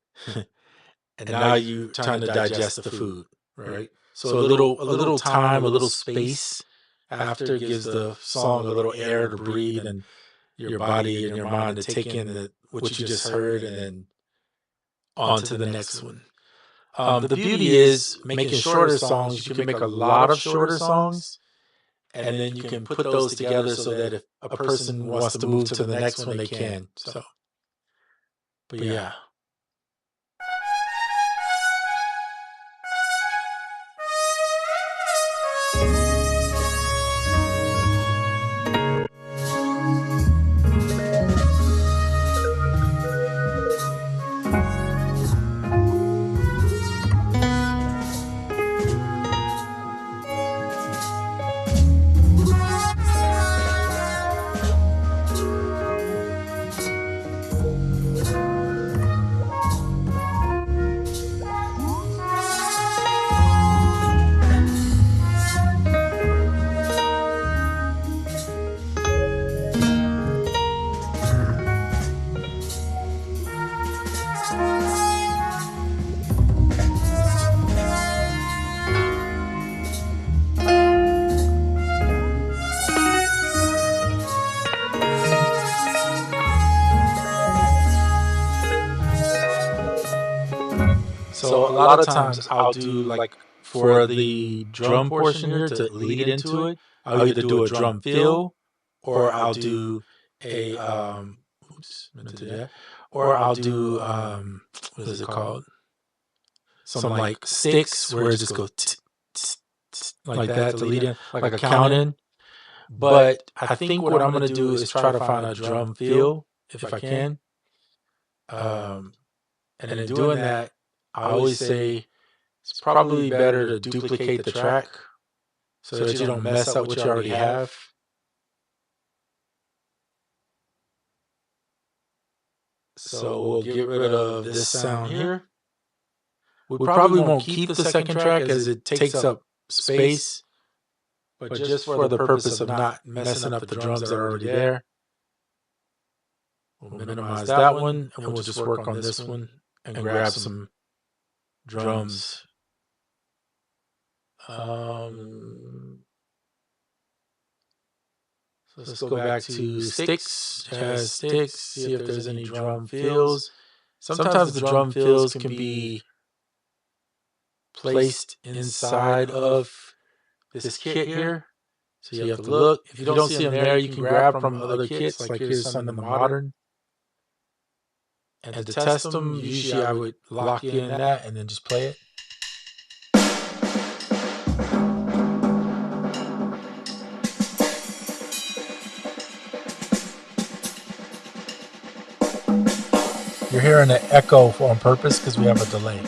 now you trying to digest the food, right? So a little time, a little space after gives the song a little air to breathe and your body and your mind to take in what you just heard, and then on to the next one. The beauty is making shorter songs. You can make a lot of shorter songs, and then you can put those together so that if a person wants to move to the next one, they can. So, but yeah. lot of times I'll do like for the drum portion here to lead into it, I'll either do a drum fill or I'll do a oops, meant to do that. Or I'll do what is it called? Some like sticks where it just goes like that to lead in, like a count in. But I think what I'm gonna do is try to find a drum fill if I can. Um, and in doing that, I always say it's probably better to duplicate the track so that you don't mess up what you already have. So we'll get rid of this sound here. We probably won't keep the second track as it takes up space, but just for the purpose of not messing up the drums that are already there, we'll minimize that one and we'll just work on this one and grab some drums. So let's go back to sticks, jazz sticks, see if there's any drum fills. Sometimes the drum fills can be placed inside of this kit here. So you have to look. If you don't see them there, you can grab from other kits. Like here's some in the modern. And to test them, usually I would lock in that and then just play it. You're hearing an echo on purpose because we have a delay.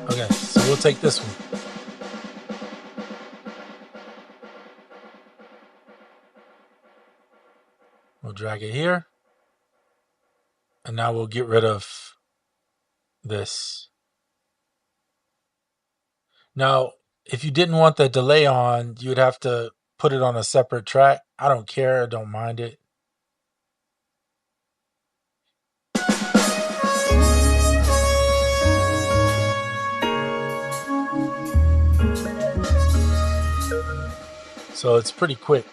Okay, so we'll take this one. We'll drag it here. And now we'll get rid of this. Now, if you didn't want the delay on, you would have to put it on a separate track. I don't care. I don't mind it. So it's pretty quick.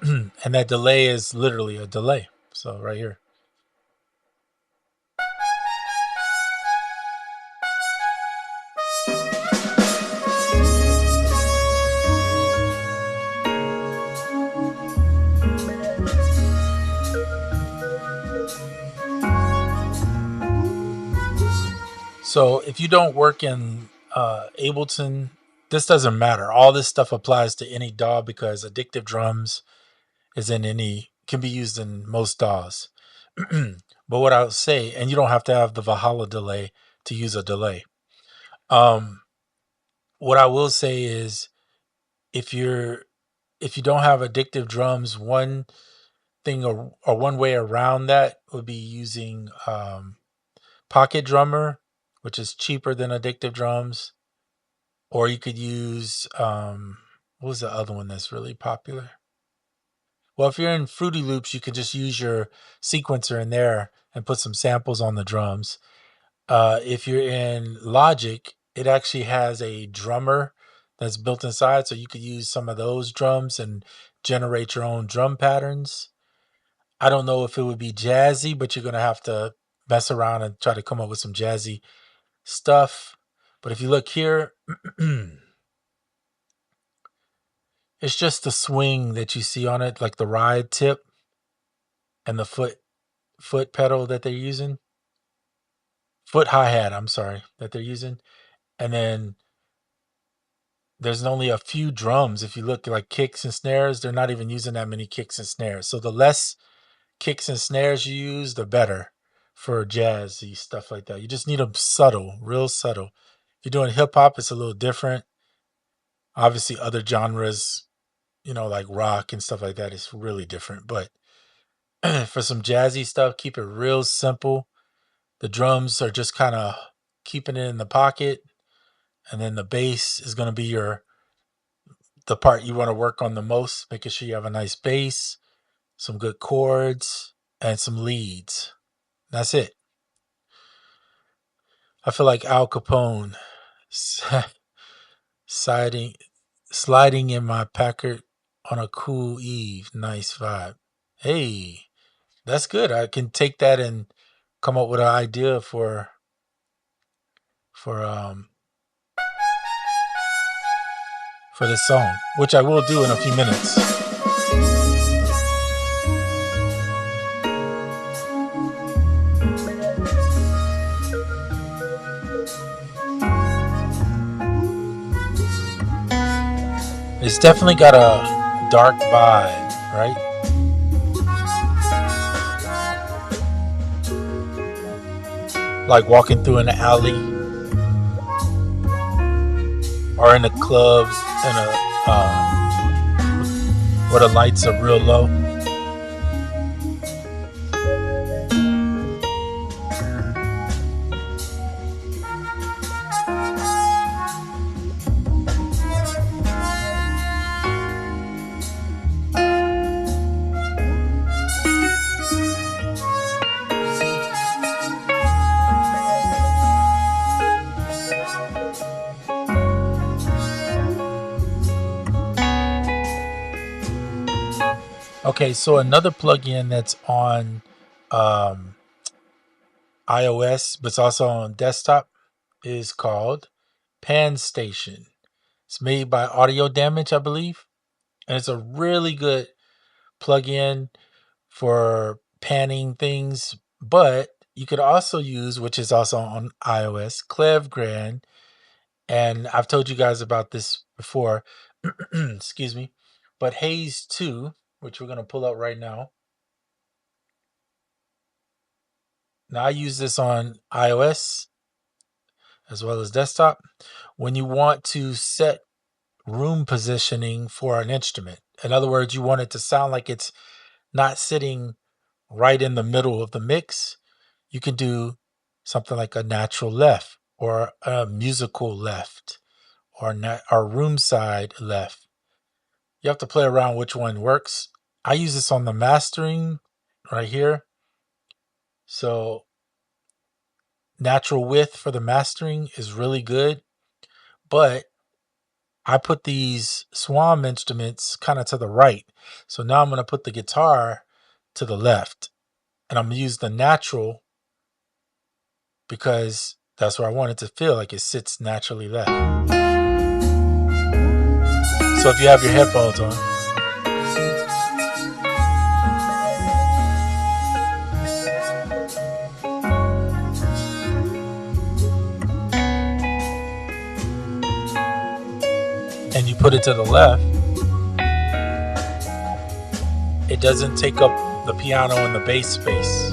And that delay is literally a delay. So right here. So if you don't work in Ableton, this doesn't matter. All this stuff applies to any DAW because addictive drums can be used in most DAWs. But what I'll say, and you don't have to have the Valhalla delay to use a delay. What I will say is if you don't have addictive drums, one thing or one way around that would be using Pocket Drummer, which is cheaper than addictive drums. Or you could use what was the other one that's really popular? Well, if you're in Fruity Loops, you could just use your sequencer in there and put some samples on the drums. If you're in Logic, it actually has a drummer that's built inside, so you could use some of those drums and generate your own drum patterns. I don't know if it would be jazzy, but you're going to have to mess around and try to come up with some jazzy stuff. But if you look here, it's just the swing that you see on it, like the ride tip and the foot pedal that they're using. Foot hi-hat, I'm sorry, that they're using. And then there's only a few drums. If you look like kicks and snares, they're not even using that many kicks and snares. So the less kicks and snares you use, the better for jazzy stuff like that. You just need them subtle, real subtle. If you're doing hip hop, it's a little different. Obviously, other genres, like rock and stuff like that, is really different. But for some jazzy stuff, keep it real simple. The drums are just kind of keeping it in the pocket. And then the bass is going to be the part you want to work on the most, making sure you have a nice bass, some good chords, and some leads. That's it. I feel like Al Capone. Sliding, sliding in my Packard on a cool eve. Nice vibe. Hey, that's good. I can take that and come up with an idea for um for this song, which I will do in a few minutes. It's definitely got a dark vibe, right? Like walking through an alley or in a club in a where the lights are real low. Okay, so another plugin that's on um, iOS, but it's also on desktop, is called Pan Station. It's made by Audio Damage, I believe, and it's a really good plugin for panning things. But you could also use, which is also on iOS, Clevgran, and I've told you guys about this before. Excuse me, but Haze 2, which we're gonna pull up right now. Now I use this on iOS as well as desktop. When you want to set room positioning for an instrument, in other words, you want it to sound like it's not sitting right in the middle of the mix, you can do something like a natural left or a musical left or room side left. You have to play around which one works. I use this on the mastering right here. So natural width for the mastering is really good, but I put these Swam instruments kind of to the right. So now I'm going to put the guitar to the left, and I'm going to use the natural because that's where I want it to feel like it sits naturally left. So if you have your headphones on, and you put it to the left, it doesn't take up the piano and the bass space.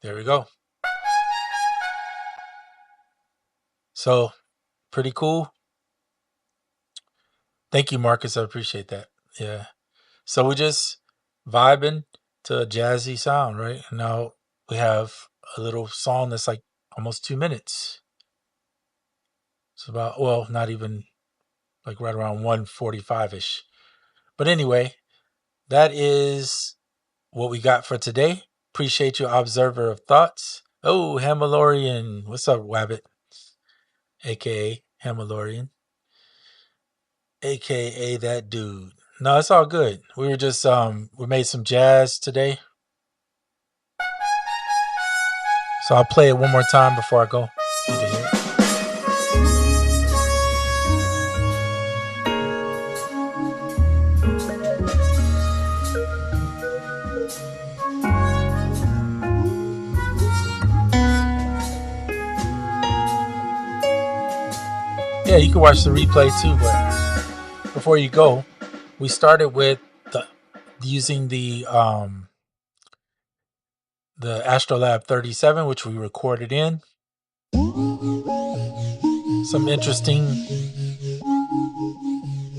There we go. So pretty cool. Thank you, Marcus. I appreciate that. Yeah. So we're just vibing to a jazzy sound, right? And now we have a little song that's like almost 2 minutes. It's about, well, not even, like right around 1:45 ish. But anyway, that is what we got for today. Appreciate you, Observer of Thoughts. Oh, Hamalorian. What's up, Wabbit? AKA Hamalorian. AKA that dude. No, it's all good. We were just we made some jazz today. So I'll play it one more time before I go. You can hear it. Yeah, you can watch the replay too, but before you go, we started with using the Astrolab 37, which we recorded in. some interesting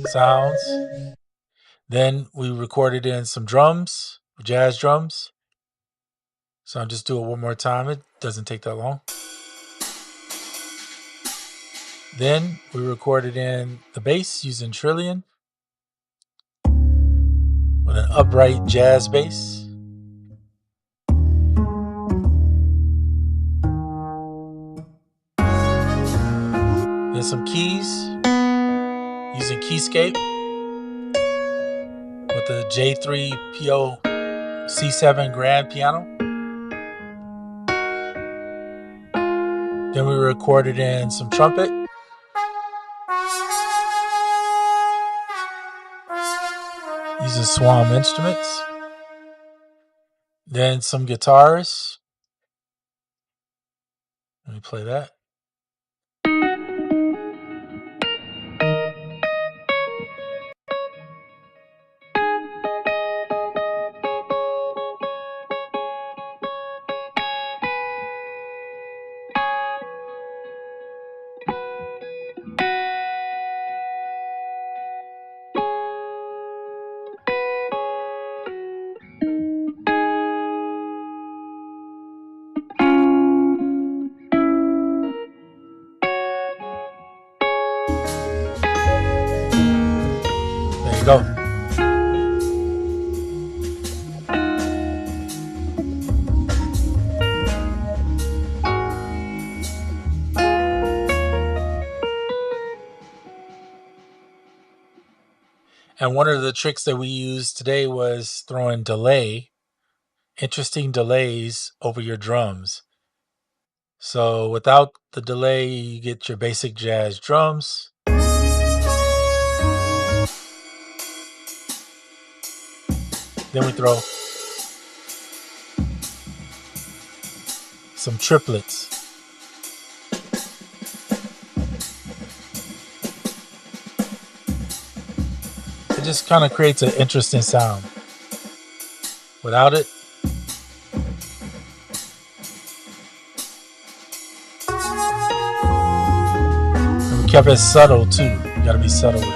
sounds. Then we recorded in some drums, jazz drums. So I'll just do it one more time. It doesn't take that long. Then we recorded in the bass using Trillion with an upright jazz bass. Then some keys using Keyscape with the J3 PO C7 grand piano. Then we recorded in some trumpet. Using Swam Instruments. Then some guitars. Let me play that. There you go. And one of the tricks that we used today was throwing delay, interesting delays over your drums. So without the delay, you get your basic jazz drums. Then we throw some triplets. It just kind of creates an interesting sound. Without it, and we kept it subtle too. You gotta be subtle with it.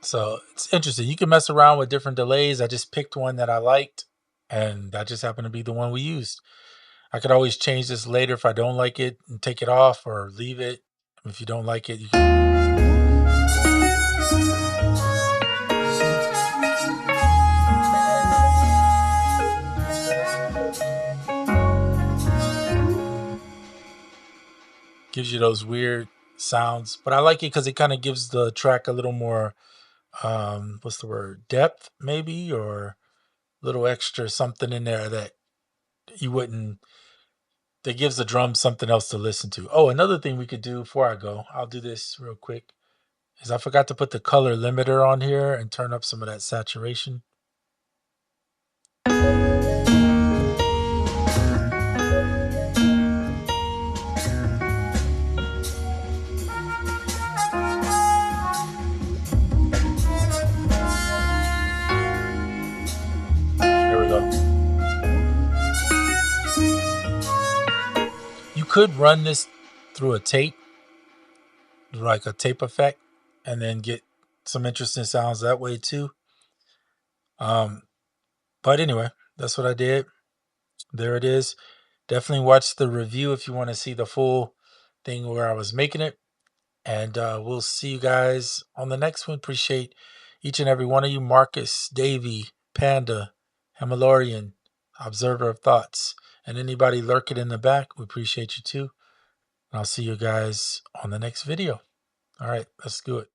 So it's interesting. You can mess around with different delays. I just picked one that I liked, and that just happened to be the one we used. I could always change this later if I don't like it and take it off or leave it. If you don't like it, you can. Gives you those weird sounds, but I like it because it kind of gives the track a little more, what's the word, depth maybe, or a little extra something in there that you wouldn't, that gives the drums something else to listen to. Oh, another thing we could do before I go, I'll do this real quick, is I forgot to put the color limiter on here and turn up some of that saturation. There we go. You could run this through a tape, like a tape effect, and then get some interesting sounds that way too. But anyway, that's what I did. There it is. Definitely watch the review if you want to see the full thing where I was making it. And we'll see you guys on the next one. Appreciate each and every one of you. Marcus, Davey, Panda, Himalorian, Observer of Thoughts, and anybody lurking in the back. We appreciate you too. And I'll see you guys on the next video. All right, let's do it.